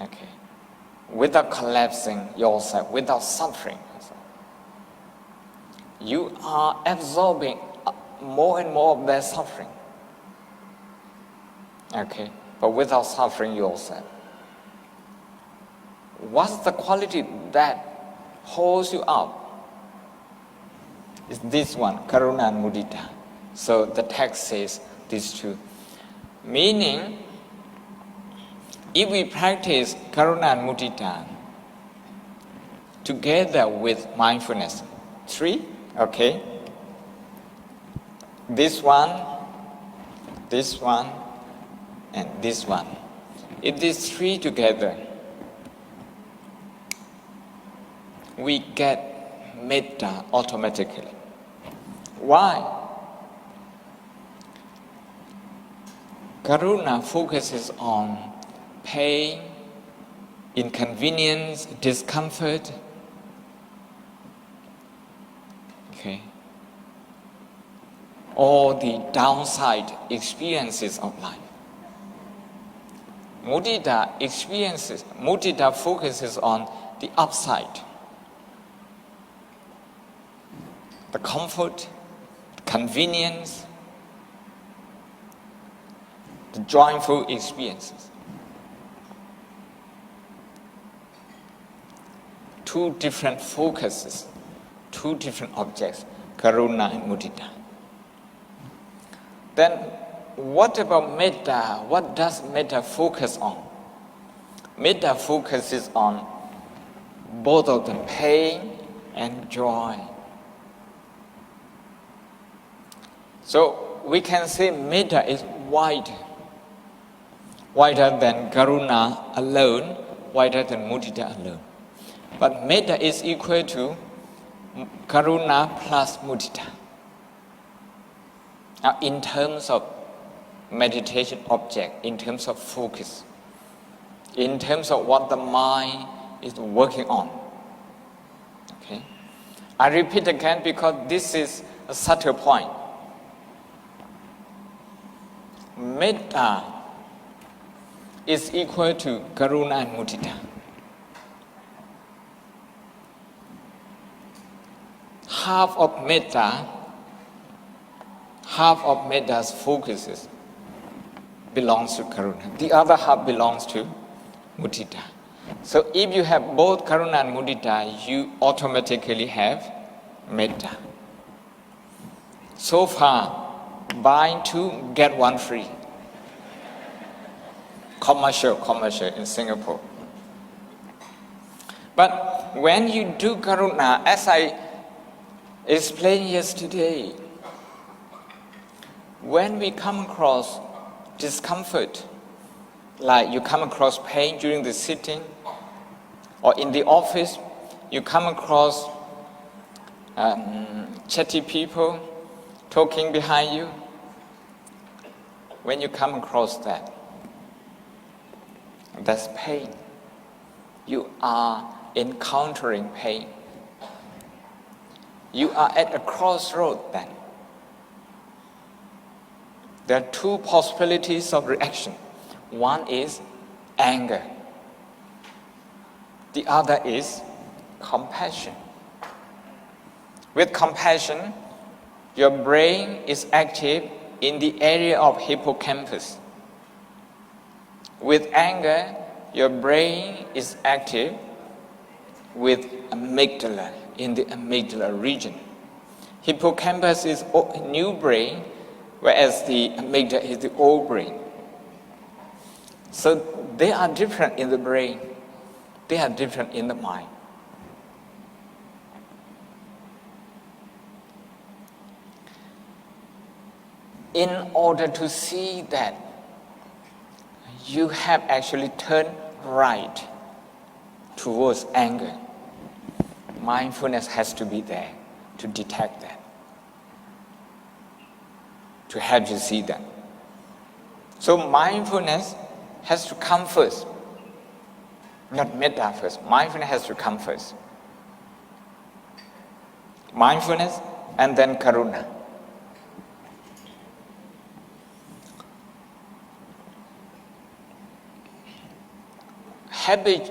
Okay. without collapsing yourself, without suffering. You are absorbing more and more of their suffering. Okay, but without suffering yourself. What's the quality that holds you up? It's this one, karuna and mudita. So the text says these two. Meaning, if we practice karuna and mudita together with mindfulness, 3, okay? This one, and this one. If these 3 together, we get metta automatically. Why? Karuna focuses on pain, inconvenience, discomfort. Okay. All the downside experiences of life. Mudita focuses on the upside. The comfort, the convenience, the joyful experiences. 2 different focuses, 2 different objects, karuna and mudita. Then what about metta? What does metta focus on? Metta focuses on both of the pain and joy. So we can say metta is wider than karuna alone, wider than mudita alone. But metta is equal to karuna plus mudita. Now, in terms of meditation object, in terms of focus, in terms of what the mind is working on. Okay? I repeat again because this is a subtle point. Metta is equal to karuna and mudita. Half of metta's focuses belongs to karuna. The other half belongs to mudita. So if you have both karuna and mudita, you automatically have metta. So far, buy 2, get 1 free. Commercial in Singapore. But when you do karuna, as I explained yesterday, when we come across discomfort, like you come across pain during the sitting, or in the office, you come across chatty people talking behind you. When you come across that, that's pain. You are encountering pain. You are at a crossroad then. There are 2 possibilities of reaction. One is anger. The other is compassion. With compassion, your brain is active in the area of hippocampus. With anger, your brain is active with amygdala, in the amygdala region. Hippocampus is new brain, whereas the amygdala is the old brain. So they are different in the brain. They are different in the mind. In order to see that you have actually turned right towards anger, mindfulness has to be there to detect that, to help you see that. So mindfulness has to come first, not metta first. Mindfulness has to come first. Mindfulness and then karuna. habit,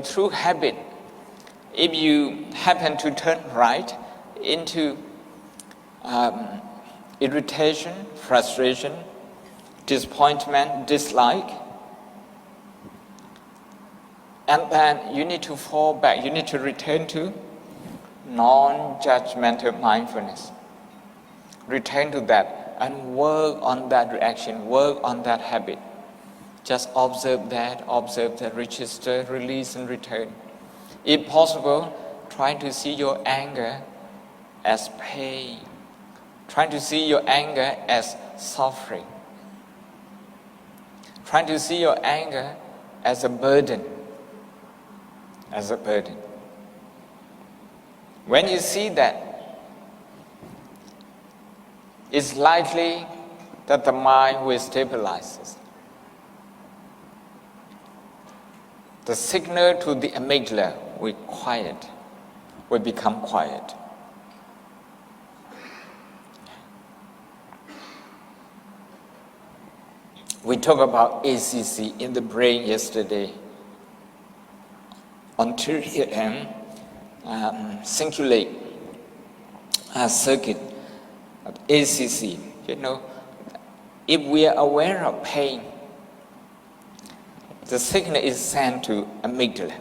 through habit, if you happen to turn right into irritation, frustration, disappointment, dislike, and then you need to fall back, you need to return to non-judgmental mindfulness. Return to that and work on that reaction, work on that habit. Just observe that, register, release and return. If possible, try to see your anger as pain. Try to see your anger as suffering. Try to see your anger as a burden. As a burden. When you see that, it's likely that the mind will stabilize. The signal to the amygdala will become quiet. We talked about ACC in the brain yesterday. Anterior cingulate circuit, ACC. If we are aware of pain, the signal is sent to amygdala.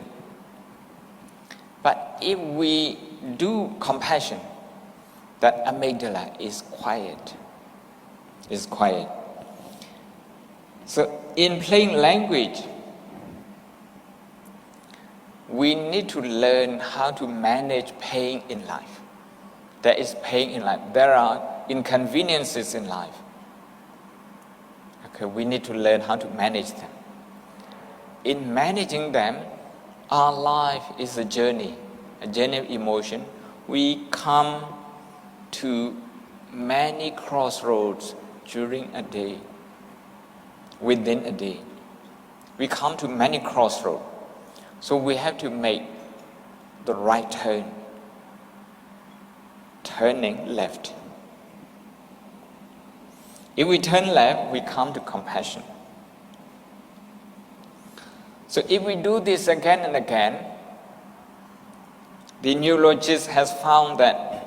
But if we do compassion, that amygdala is quiet. So in plain language, we need to learn how to manage pain in life. There is pain in life. There are inconveniences in life. Okay, we need to learn how to manage them. In managing them, our life is a journey of emotion. We come to many crossroads during a day, within a day. We come to many crossroads. So we have to make the right turn, turning left. If we turn left, we come to compassion. So if we do this again and again, the neurologist has found that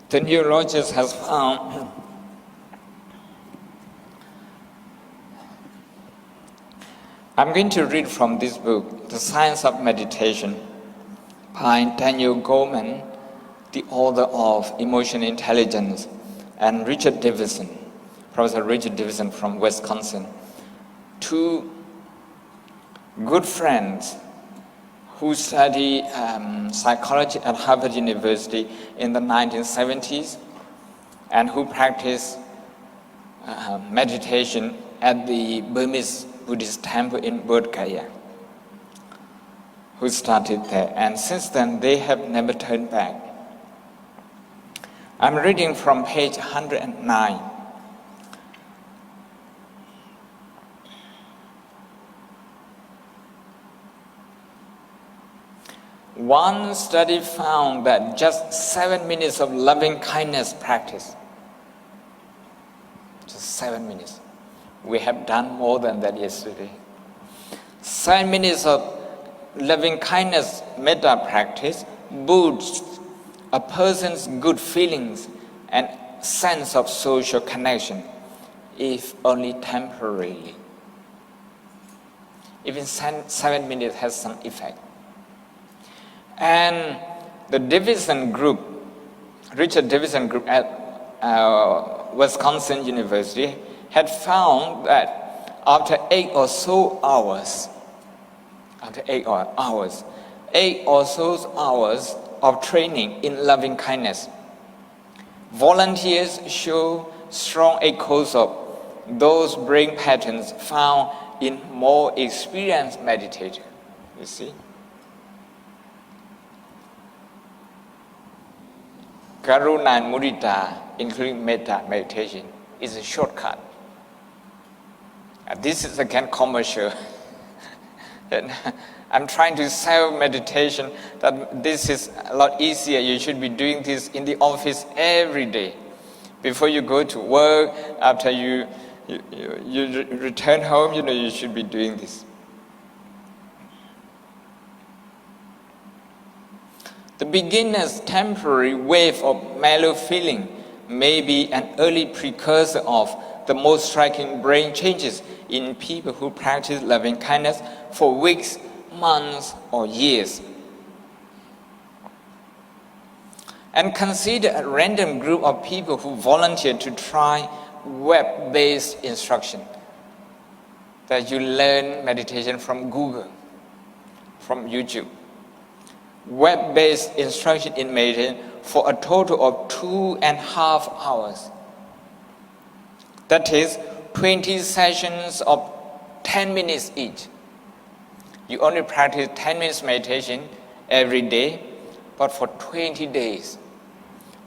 the neurologist has found I'm going to read from this book, The Science of Meditation, by Daniel Goleman, the author of Emotional Intelligence, and Richard Davidson, Professor Richard Davidson from Wisconsin. Two good friends who studied psychology at Harvard University in the 1970s and who practiced meditation at the Burmese Buddhist temple in Bodh Gaya, who started there. And since then, they have never turned back. I'm reading from page 109. One study found that just 7 minutes of loving kindness practice, just 7 minutes. We have done more than that yesterday. 7 minutes of loving kindness metta practice boosts a person's good feelings and sense of social connection, if only temporarily. Even 7 minutes has some effect. And the Davidson group, Richard Davidson group at Wisconsin University, had found that after 8 or so hours of training in loving kindness, volunteers show strong echoes of those brain patterns found in more experienced meditators. You see? Karuna and Mudita, including metta meditation, is a shortcut. This is again commercial. And I'm trying to sell meditation that this is a lot easier. You should be doing this in the office every day. Before you go to work, after you return home, you should be doing this. The beginner's temporary wave of mellow feeling may be an early precursor of the most striking brain changes in people who practice loving kindness for weeks, months, or years. And consider a random group of people who volunteer to try web-based instruction. That you learn meditation from Google, from YouTube. Web-based instruction in meditation for a total of 2.5 hours. That is 20 sessions of 10 minutes each. You only practice 10 minutes meditation every day, but for 20 days.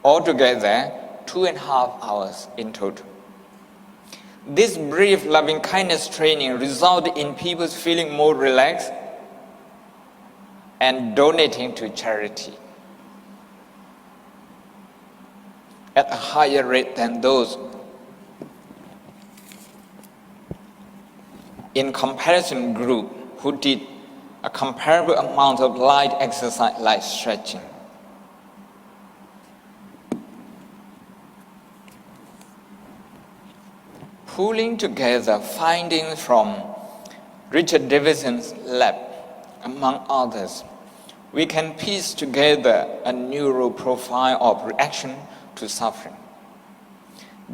Altogether, 2.5 hours in total. This brief loving kindness training resulted in people feeling more relaxed and donating to charity at a higher rate than those in comparison group who did a comparable amount of light exercise like stretching. Pulling together findings from Richard Davidson's lab, among others, we can piece together a neural profile of reaction to suffering.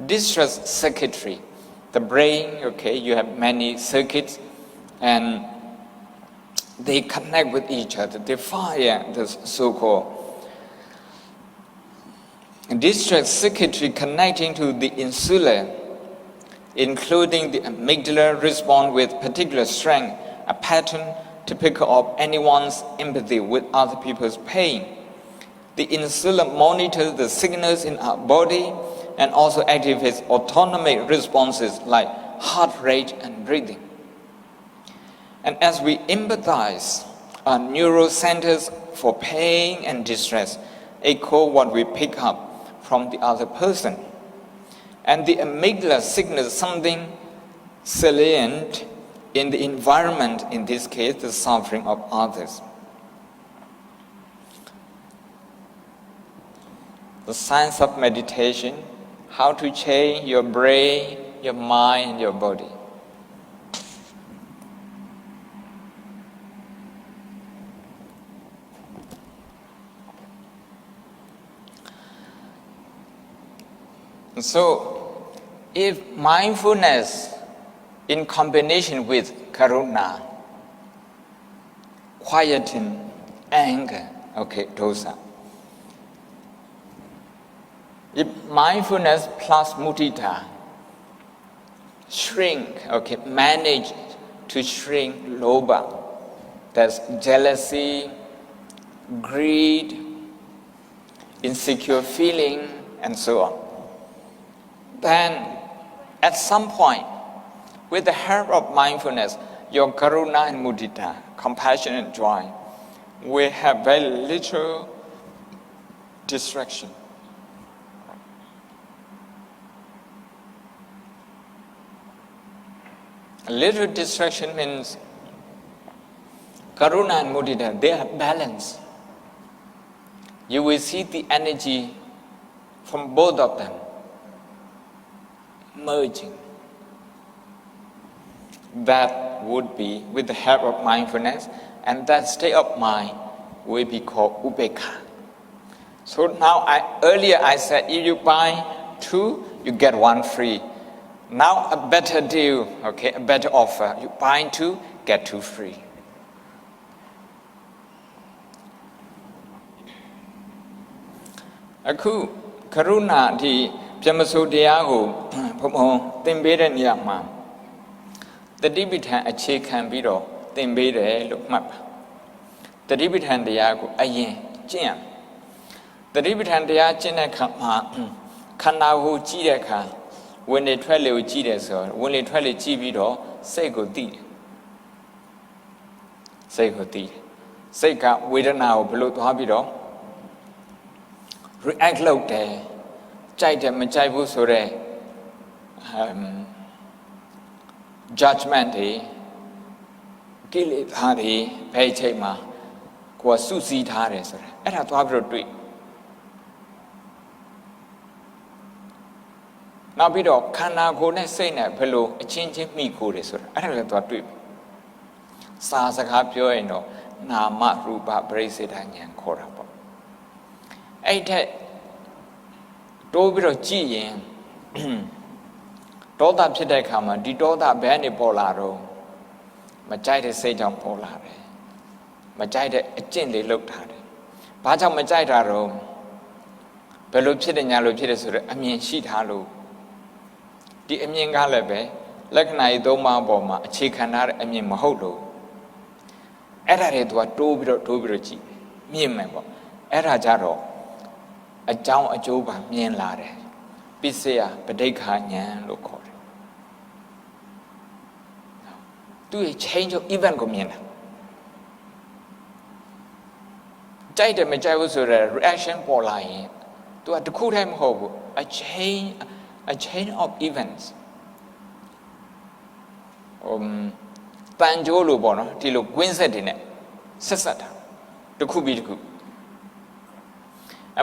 Distress circuitry, the brain, you have many circuits and they connect with each other. They fire the so-called distress circuitry connecting to the insula, including the amygdala, respond with particular strength, a pattern typical of anyone's empathy with other people's pain. The insula monitors the signals in our body and also activates autonomic responses like heart rate and breathing. And as we empathize, our neural centers for pain and distress echo what we pick up from the other person. And the amygdala signals something salient in the environment, in this case, the suffering of others. The science of meditation, how to change your brain, your mind, and your body. So, if mindfulness in combination with karuna, quieting anger, dosa. If mindfulness plus mudita shrink, manage to shrink lobha, that's jealousy, greed, insecure feeling, and so on. Then, at some point, with the help of mindfulness, your karuna and mudita, compassion and joy, will have very little distraction. A little distraction means karuna and mudita, they are balanced. You will see the energy from both of them merging. That would be with the help of mindfulness, and that state of mind will be called ubekha. So now, earlier I said if you buy 2, you get 1 free. Now a better deal, a better offer. You buy 2, get 2 free. Aku karuna di Dhammasamiတရားကိုဘုံဘုံသင်ပေးတဲ့နေရာမှာတတိပဋ္ဌာန်အခြေခံပြီးတော့သင်ပေးတယ်လို့မှတ်ပါတတိပဋ္ဌာန်တရားကိုအရင်ကျင့်ရမယ်တတိပဋ္ဌာန်တရားကျင့်တဲ့အခါမှာခန္ဓာကိုကြည့်တဲ့အခါဝင်လေထွက်လေကိုကြည့်တယ်ဆိုတော့ဝင်လေထွက်လေကြည့်ပြီးတော့စိတ်ကိုသိတယ် စိတ်ကိုသိတယ်စိတ်ကဝေဒနာကိုဘယ်လိုသွားပြီးတော့ react လုပ်တယ်ကြိုက်တယ်မကြိုက်ဘူးဆိုတော့ judgment တွေကိလေသာတွေဘယ်အချိန်မှာကိုယ်စုစည်းထားတယ်ဆိုတာအဲ့ဒါသွားပြီးတော့တွေ့နောက်ပြီးတော့ခန္ဓာကိုယ်နဲ့စိတ်နဲ့ဘယ်လိုအချင်းချင်းမိကိုတယ်ဆိုတာအဲ့ဒါလည်းသွားတွေ့စာစကားပြောရင်တော့နာမရူပပရိစ္ဆေဒဉာဏ်ခေါ်တာပေါ့အဲ့ထက်တိုးပြီးတော့ကြည့်ရင်ဒေါသဖြစ်တဲ့အခါမှာဒီဒေါသဘယ်ကနေပေါ်လာတော့မကြိုက်တဲ့စိတ်ကြောင့်ပေါ်လာတယ်မကြိုက်တဲ့အကျင့်တွေလုပ်ထားတယ်ဘာကြောင့်မကြိုက်တာတော့ဘယ်လိုဖြစ်တယ်ညာလိုဖြစ်တယ်ဆိုတော့အမြင်ရှိထားလို့ဒီအမြင်ကလည်းပဲလက္ခဏာကြီးသုံးပါးပေါ်မှာအခြေခံထားတဲ့အမြင်မဟုတ်လို့အဲ့ဒါတွေသူကတိုးပြီးတော့ကြည့်မြင်မယ်ပေါ့အဲ့ဒါကြတော့အကြောင်းအကျိုးပါမြင်လာတယ်ပိစယပဋိက္ခာဉာဏ်လို့ခေါ်တယ်သူရဲ့ change of event ကိုမြင်တာကြိုက်တယ်မကြိုက်ဘူးဆိုတော့ reaction ပေါ်လာရင်သူကတခုတည်းမဟုတ်ဘူးa chain of events ပန်ကြိုးလို့ပေါ့နော်ဒီလိုကွင်းဆက်တွေနဲ့ဆက်တာတခုပြီးတခု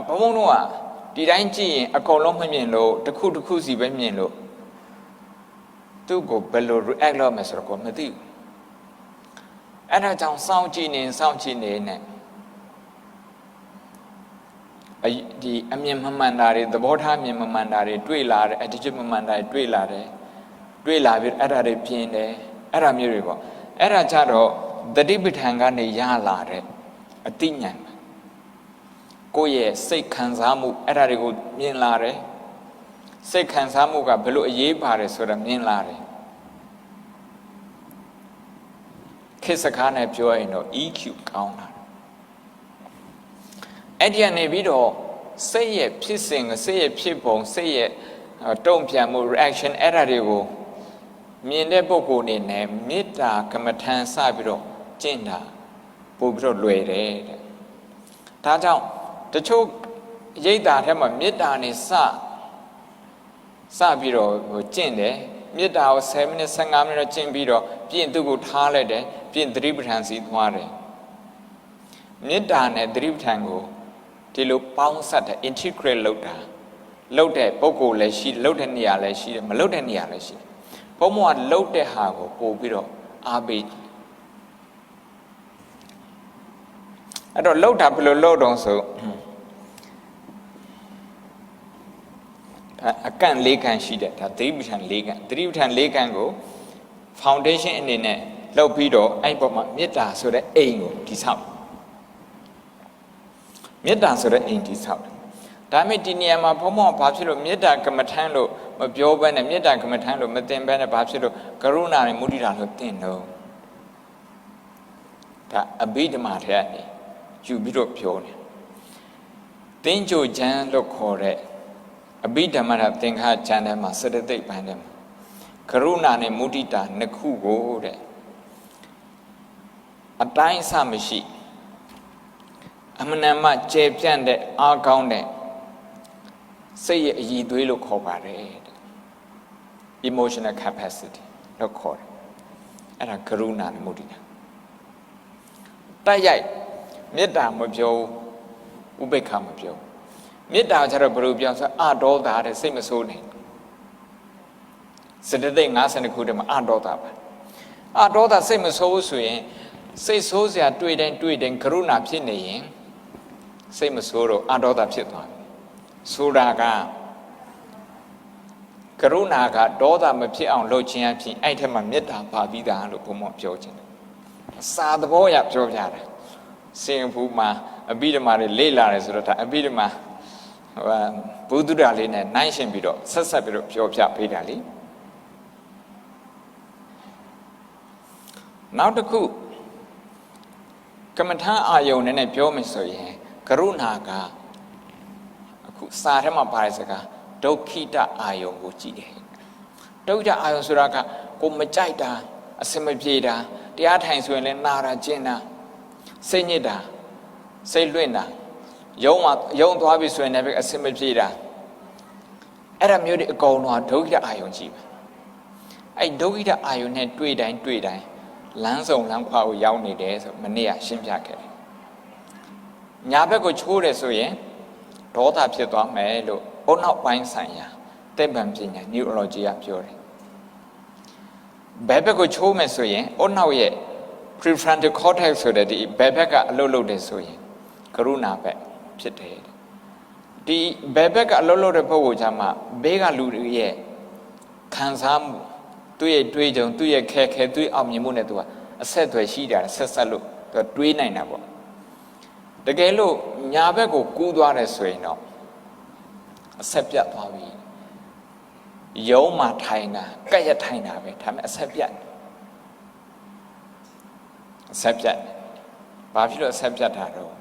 ဘုံဘုံတို့ကဒီတိုင်းကြည့်ရင်အကုန်လုံးမမြင်လို့တခုစီပဲမြင်လို့သူ့ကိုဘယ်လို react လုပ်မယ်ဆိုတော့ကိုမသိဘူးအဲ့ဒါကြောင့်စောင့်ကြည့်နေနဲ့ဒီအမြင်မမှန်တာတွေသဘောထားမြင်မမှန်တာတွေတွေ့လာတယ် attitude မမှန်တာတွေတွေ့လာပြီးအဲ့ဒါတွေပြင်းတယ်အဲ့ဒါမျိုးတွေပေါ့အဲ့ဒါကြတော့တတိပဋ္ဌာန်ကနေရလာတဲ့အသိဉာဏ်ကိုယ့်ရဲ့စိတ်ခံစားမှုအဲ့ဒါတွေကိုမြင်လာတယ်စိတ်ခံစားမှုကဘယ်လိုအရေးပါတယ်ဆိုတာမြင်လာတယ်ခေတ်စကားနဲ့ပြောရင်တော့ EQ ကောင်းတာအဲ့ဒီကနေပြီးတော့စိတ်ရဲ့ဖြစ်စဉ်စိတ်ရဲ့ဖြစ်ပုံစိတ်ရဲ့တုံ့ပြန်မှု reaction အဲ့ဒါတွေကိုမြင်တဲ့ပုဂ္ဂိုလ်အနေနဲ့မေတ္တာကမ္မထံစပြီးတော့ကျင့်တာပို့ပြီးတော့လွယ်တယ်တဲ့ဒါကြောင့်တချို့ရိပ်သာထဲမှာမေတ္တာနဲ့စပြီးတော့ကျင့်တယ်မေတ္တာကို10မိနစ်15မိနစ်ကျင့်ပြီးတော့ပြင်သူ့ကိုထားလိုက်တယ်ပြင်သတိပဋ္ဌာန်စီသွားတယ်မေတ္တာနဲ့သတိပဋ္ဌာန်ကိုဒီလိုပေါင်းစပ်တဲ့ integrate လုပ်တဲ့ပုဂ္ဂိုလ်လည်းရှိလုပ်တဲ့နေရာလည်းရှိတယ်မလုပ်တဲ့နေရာလည်းရှိတယ်ဘုံဘုံကလုပ်တဲ့ဟာကိုပို့ပြီးတော့အားပေးအဲ့တော့လုပ်တာဘယ်လိုလုပ်တော့ဆိုအကန့်၄ကန့်ရှိတယ်ဒါသတိပဋ္ဌာန်၄ကန့်သတိပဋ္ဌာန်၄ကန့်ကို foundation အနေနဲ့လုပ်ပြီးတော့အဲ့ပေါ်မှာမေတ္တာဆိုတဲ့အိမ်ကိုတည်ဆောက်မေတ္တာဆိုတဲ့အိမ်တည်ဆောက်တယ်ဒါပေမဲ့ဒီနေရာမှာဘုံဘုံဘာဖြစ်လို့မေတ္တာကမ္မထမ်းလို့မပြောဘဲနဲ့မေတ္တာကမ္မထမ်းလို့မသင်ဘဲနဲ့ဘာဖြစ်လို့ကရုဏာနဲ့မုဒိတာလို့သင်တော့ဒါအဘိဓမ္မာထဲကနေယူပြီးတော့ပြောနေသင်္ကြိုချမ်းလို့ခေါ်တဲ့အဘိဓမ္မာသင်္ခါချမ်းထဲမှာစတသိက်ပိုင်းထဲမှာကရုဏာနဲ့မုဒိတာနှစ်ခုကိုတဲ့အတိုင်းအဆမရှိအမှန်တမ်းမှကျေပြန့်တဲ့အားကောင်းတဲ့စိတ်ရဲ့အည်သွေးလို့ခေါ်ပါတယ်တဲ့ emotional capacity လို့ခေါ်တယ်အဲ့ဒါကရုဏာနဲ့မုဒိတာတိုက်ရိုက်မေတ္တာမပြောဥပေက္ခမပြောမေတ္တာကျတော့ဘယ်လိုပြောဆိုအဒေါသတဲ့စိတ်မဆိုးနေစတသိက်52ခုတည်းမှာအဒေါသပါအဒေါသစိတ်မဆိုးဘူးဆိုရင်စိတ်ဆိုးစရာတွေ့တိုင်းကရုဏာဖြစ်နေရင်စိတ်မဆိုးတော့အဒေါသဖြစ်သွားပြီဆိုတာကကရုဏာကဒေါသမဖြစ်အောင်လုပ်ခြင်းအဖြစ်အဲ့ထက်မှမေတ္တာပါပြီးသားလို့ဘုံမောပြောခြင်းစာသဘောရပြောပြတာစင်ကာပူမှာအဘိဓမ္မာတွေလေ့လာတယ်ဆိုတော့ဒါအဘိဓမ္မာဘုဒ္ဓရာလေးနဲ့နှိုင်းရှင်ပြီးတော့ဆက်ပြီးတော့ပြောပြပေးတာလေနောက်တစ်ခုကမ္မထာအာယုန်နဲ့ပြောမယ်ဆိုရင်ကရုဏာကအခုစာထဲမှာပါတဲ့စကားဒုက္ခိတအာယုန်ကိုကြည့်တယ်ဒုက္ခအာယုန်ဆိုတာကကိုမကြိုက်တာအစမပြေတာ တရားထိုင်ဆိုရင်လည်းနာတာကျင်တာစိတ်ညစ်တာစိတ်လွင့်တာယုံသွားပြီဆိုရင်လည်းအစင်မပြေတာအဲ့ဒါမျိုးတွေအကုန်လုံးဒုက္ခိတအာယုံကြည့်ပဲအဲ့ဒုက္ခိတအာယုံနဲ့တွေ့တိုင်းလမ်းစုံလမ်းခွာကိုရောက်နေတယ်ဆိုမနေ့ကရှင်းပြခဲ့တယ်ညာဘက်ကိုချိုးတယ်ဆိုရင်ဒေါသဖြစ်သွားမယ်လို့အုံနောက်ပိုင်းဆိုင်ရာသိပ္ပံပညာ neurology ကပြောတယ်ဘယ်ဘက်ကိုချိုးမယ်ဆိုရင်အုံနောက်ရဲ့ prefrontal cortex ဆိုတဲ့ဒီဘယ်ဘက်ကအလုပ်လုပ်တယ်ဆိုရင်ကရုဏာဘက်ဖြစ်တယ်ဒီဘယ်ဘက်ကအလုပ်လုပ်တဲ့ပုဂ္ဂိုလ်ကြမှာဘေးကလူတွေရဲ့ခံစားမှုသူ့ရဲ့တွေးကြုံသူ့ရဲ့ခဲသူ့အောင်မြင်မှုနဲ့သူကအဆက်အသွယ်ရှိတာဆက်လို့သူတွေးနိုင်တာပေါ့တကယ်လို့ညာဘက်ကိုကူးသွားတယ်ဆိုရင်တော့အဆက်ပြတ်သွားပြီယုံမှာထိုင်တာကဲ့ရထိုင်တာပဲဒါပေမဲ့အဆက်ပြတ်ဘာဖြစ်လို့အဆက်ပြတ်တာတော့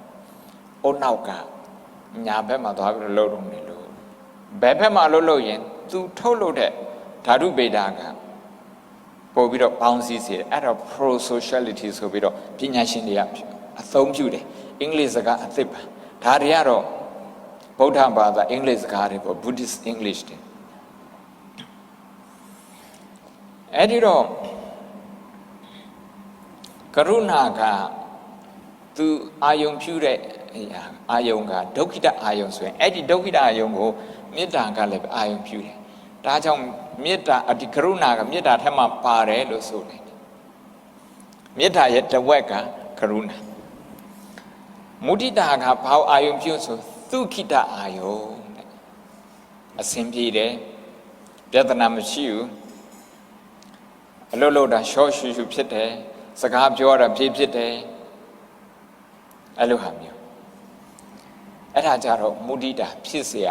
အုံနောက်ကညာဘက်မှာသွားပြီးလှုပ်လို့နေလို့ဘယ်ဘက်မှာလှုပ်ရင်သူထုတ်လို့တဲ့ဓာတုဗေဒကပို့ပြီးတော့ပေါင်းစည်းစေတယ်အဲ့တော့ pro sociality ဆိုပြီးတော့ပညာရှင်တွေကအသုံးပြုတယ်အင်္ဂလိပ်စကားအသစ်ပါဒါတွေကတော့ဗုဒ္ဓဘာသာအင်္ဂလိပ်စကားတွေပေါ့ Buddhist English တွေအဲ့ဒီတော့ကရုဏာကသူအာယုံပြုတဲ့အာယုံကဒုက္ခိတအာယုံဆိုရင်အဲ့ဒီဒုက္ခိတအာယုံကိုမေတ္တာကလည်းအာယုံပြုတယ်ဒါကြောင့်မေတ္တာဒီကရုဏာကမေတ္တာထက်မှပါတယ်လို့ဆိုတယ်မေတ္တာရဲ့တဝက်ကကရုဏာမုဒိတာကဘာအာယုံပြုဆိုသုခိတအာယုံတဲ့အစဉ်ပြေတယ်ပြဿနာမရှိဘူးအလုပ်လုပ်တာရှော့ရှူဖြစ်တယ်စကားပြောတာဖြစ်တယ်အဲ့လိုဟာမျိုးအဲ့ဒါကြတော့မုဒိတာဖြစ်เสีย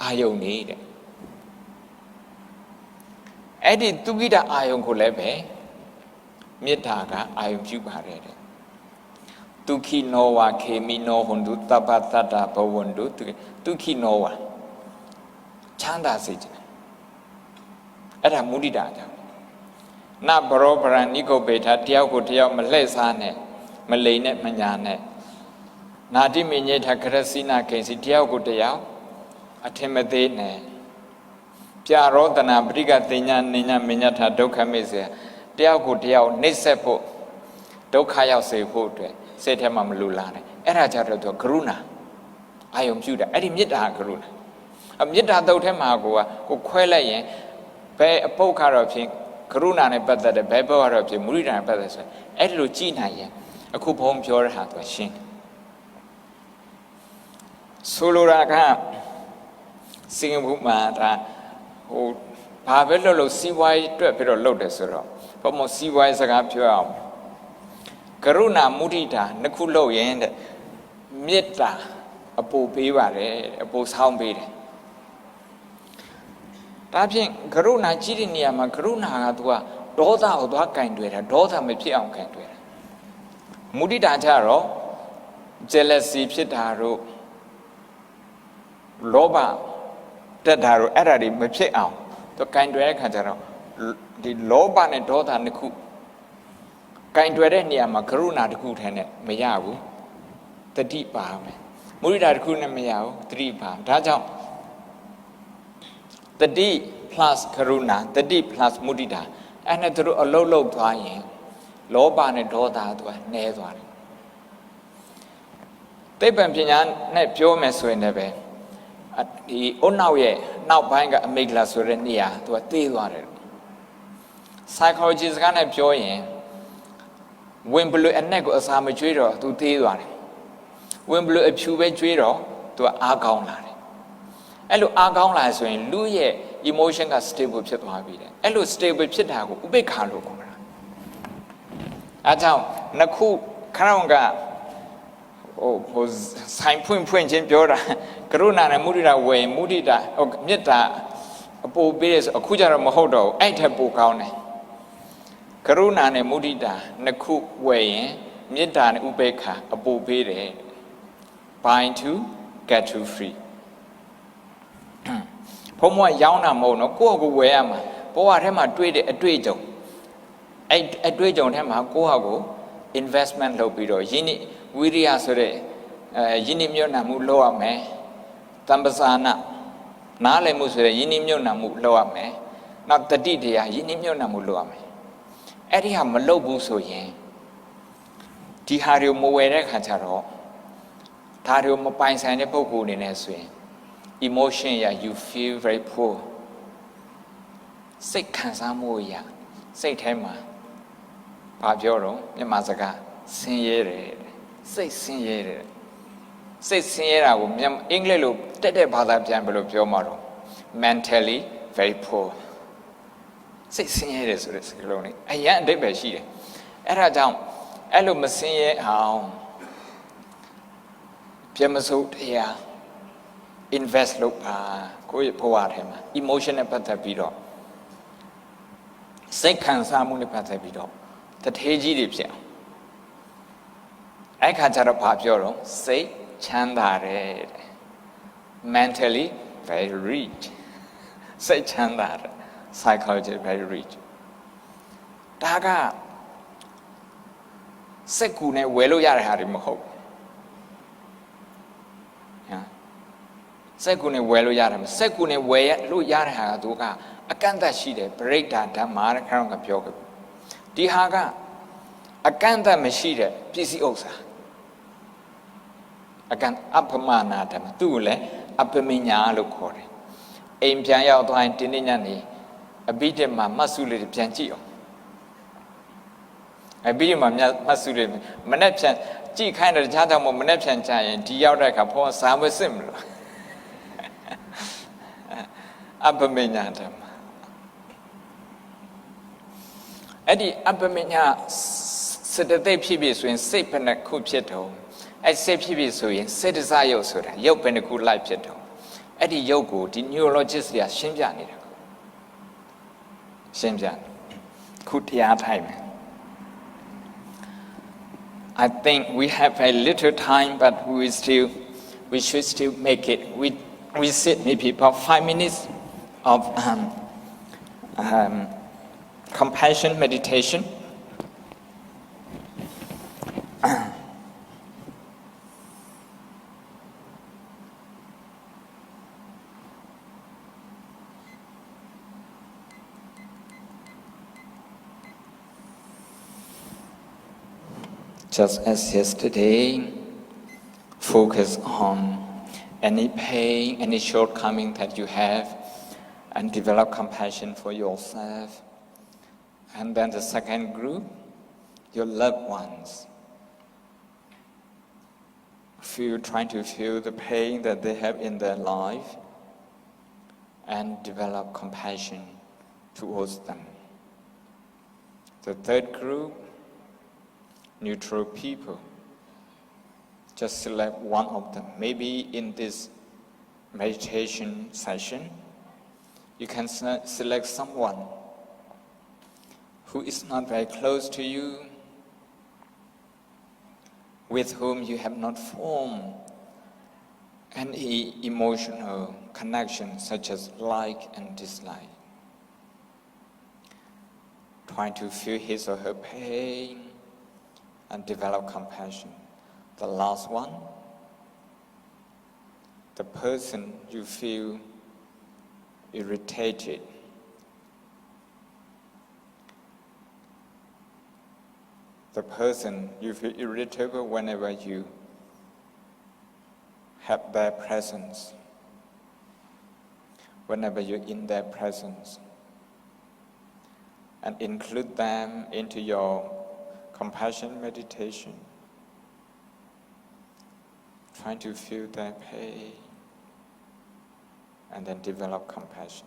အာယုံနေတဲ့အဲ့ဒီသုခိတအာယုံကိုလည်းပဲမေတ္တာကအာယုံပြုပါတယ်တဲ့ဒုက္ခိနောဝါခေမိနောဟွန်တုတပ္ပတ္တဘဝန္တုဒုက္ခိနောဝါချမ်းသာစေခြင်းအဲ့ဒါမုဒိတာကြောင့်နဘရောပရဏိကုပေထတယောက်ကိုတယောက်မလှည့်စားနဲ့မလိန်နဲ့မညာနဲ့နာတိမိညေထကရစီနာကိစီတယောက်ကိုတယောက်အထင်မသေးနဲ့ပြရောတနာပရိကတိညာနိညာမညထဒုက္ခမေစေတယောက်ကိုတယောက်နှိမ့်ဆက်ဖို့ဒုက္ခရောက်စေဖို့အတွက်စိတ်ထဲမှာမလူလာနဲ့အဲ့ဒါကြတော့သူကရုဏာအာယုံပြုတာအဲ့ဒီမေတ္တာကရုဏာမေတ္တာတုတ်ထဲမှာကိုခွဲလိုက်ရင်ဘယ်အပုတ်ကတော့ဖြင့်ကရုဏာနဲ့ပတ်သက်တယ်ဘယ်ပုတ်ကတော့ဖြင့်မုဒိတာနဲ့ပတ်သက်ဆိုအဲ့ဒီလိုကြည်နိုင်ရင်အခုဘုန်းပြောရတာသူရှင်းဆိုလိုတာကစင်ကာပူမှာဒါဘာပဲလို့စီးပွားရေးတွက်ပြီးတော့လုပ်တယ်ဆိုတော့ဘုံမစီးပွားရေးစကားပြောအောင်ကရုဏာမုဒိတာနှစ်ခုလုပ်ရင်တဲ့မေတ္တာအပူပေးပါတယ်အပူဆောင်းပေးတယ်ဒါဖြင့်ကရုဏာကြီးတဲ့နေရာမှာကရုဏာကသူကဒေါသကိုသွားကင်တွေ့တာဒေါသမဖြစ်အောင်ကင်တွေ့တာမုဒိတာကြတော့ jealousy ဖြစ်တာတို့လောဘတက်တာတို့အဲ့ဒါတွေမဖြစ်အောင်သူကင်တွေ့တဲ့ခါကျတော့ဒီလောဘနဲ့ဒေါသနှစ်ခုကင်တွေ့တဲ့နေရာမှာကရုဏာတစ်ခုထဲနဲ့မရဘူးတတိပါမယ်မုဒိတာတစ်ခုနဲ့မရဘူးတတိပါဒါကြောင့်တတိ plus ကရုဏာတတိ plus မုဒိတာအဲ့နဲ့သူတို့အလုံးလုံးသွားရင်လောဘနဲ့ဒေါသသူကနှဲသွားတယ်သိပ္ပံပညာနဲ့ပြောမယ်ဆိုရင်လည်းပဲဒီအုတ်နောက်ရဲ့နောက်ပိုင်းကအမိဂလာဆိုတဲ့နေရာသူကသေးသွားတယ် psychology စကားနဲ့ပြောရင်ဝင်ဘလို့အနက်ကိုအစာမကျွေးတော့သူသေးသွားတယ်ဝင်ဘလို့အဖြူပဲကျွေးတော့သူကအားကောင်းလာတယ်အဲ့လိုအားကောင်းလာဆိုရင်လူရဲ့ emotion က stable ဖြစ်သွားပြီတဲ့အဲ့လို stable ဖြစ်တာကိုဥပိ္ပခာလို့ခေါ်တာအဲကြောင့်နှစ်ခုခရောင်ကဆိုင်ဖွင့်ချင်းပြောတာကရုဏာနဲ့မုဒိတာဝယ်မုဒိတာမေတ္တာအပူပေးရဆိုအခုကျတော့မဟုတ်တော့ဘူးအဲ့ထက်ပိုကောင်းတယ်ကရုဏာနဲ့မုဒိတာနှစ်ခုဝယ်ရင်မေတ္တာနဲ့ဥပေက္ခအပူပေးတယ် buy to get to free ဘုံမရောင်းတာမဟုတ်တော့ကိုယ့်ကိုယ်ဝယ်ရမှာဘဝထဲမှာတွေ့တဲ့အတွေ့အကြုံ I do it on him, go investment lobido, Yini, Wiria Sore, Yinimyona Muloa me, Dhammasana, Nale Musre, Yinimyona Muloa me, not the Didia, Yinimyona Muloa me. Eddie Malobu so ye. Tihario Moere Hataro, Tario Mopines and a Poku in Eswe. Emotion, yeah, you feel very poor. Say Kansamoya, say Tema, Papioro, Yamazaga, Sinyere, say Sinyere, say Sinyera, English, Tede Bada Jambalo Piomaro, mentally very poor. Say Sinyere, so it's colony. A young day by she. Era down, Elo Massinye, how Piamasot here. Invest look ko power him emotional patabido say cancer muni patabido the teji de pia I can't tell a say chandare mentally very rich say chandare psychology very rich daga sekune welo yare hari mo hope Secune well yaram, secune way, Lu Yarha Duga, a canta shide, breakda, damar, caranga pioga. Dihaga, a canta machide, pisiosa. A can upamana dam, dule, upamina locore. Aim Piao to Antinini, a beat him my masuli pianchio. I beat him my masuli, manepchan, G kind of Jatamo manepchan giant, Diaraka upon some similar. Abamenya. Eddie Abamenya said that they PBS when safe and a cool pieto. I say PBS when said as I also, Yop and a good life pieto. Eddie Yogo, the neurologist, Shimjan. Shimjan. Kutia time. I think we have a little time, but we should still make it. We sit maybe about 5 minutes of compassion meditation. Just as yesterday, focus on any pain, any shortcoming that you have, and develop compassion for yourself. And then the second group, your loved ones. Trying to feel the pain that they have in their life and develop compassion towards them. The third group, neutral people. Just select one of them. Maybe in this meditation session, you can select someone who is not very close to you, with whom you have not formed any emotional connection such as like and dislike. Trying to feel his or her pain and develop compassion. The last one, the person you feel irritated. The person you feel irritable whenever you have their presence, whenever you're in their presence, and include them into your compassion meditation. Trying to feel their pain and then develop compassion.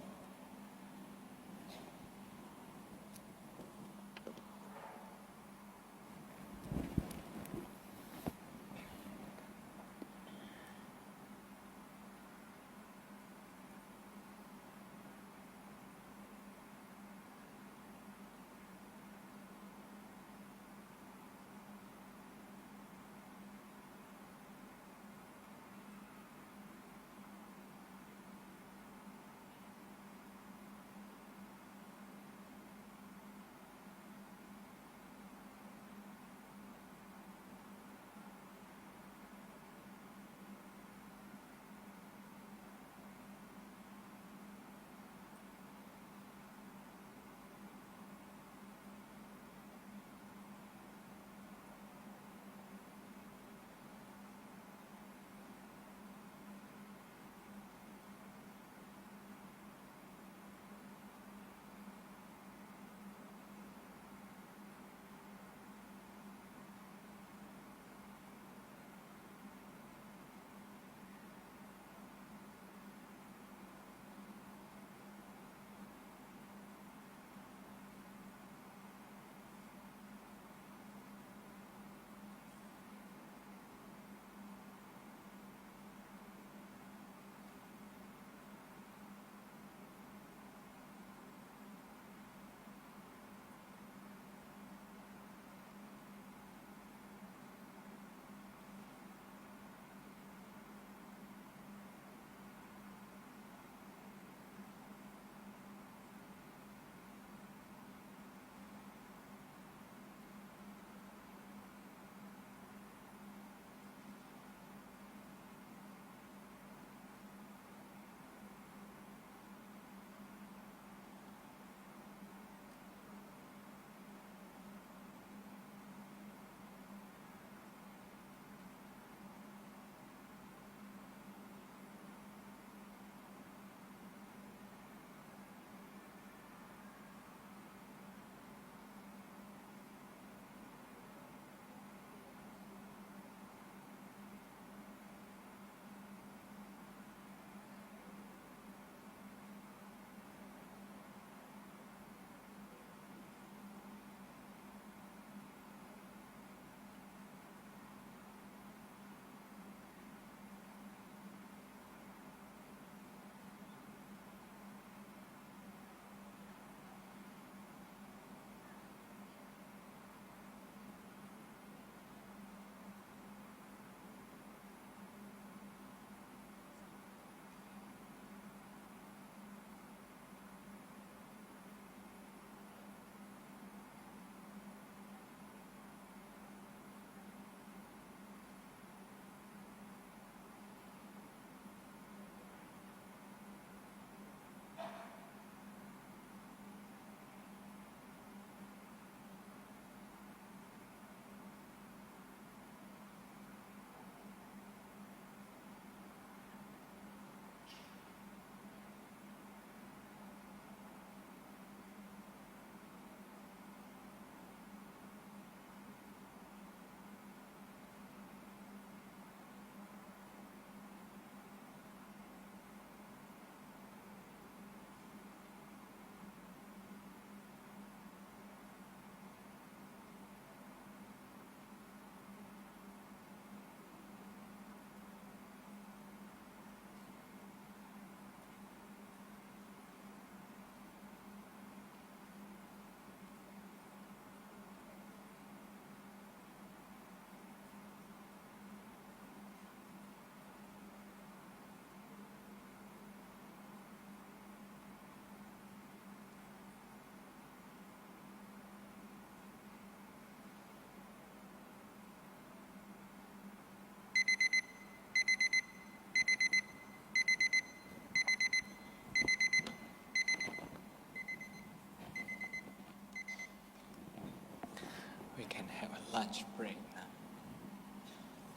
Lunch break now.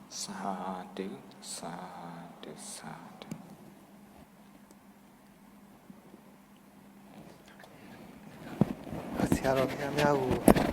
Sadhu, sadhu, sadhu. Sayadaw ခင်ဗျားကို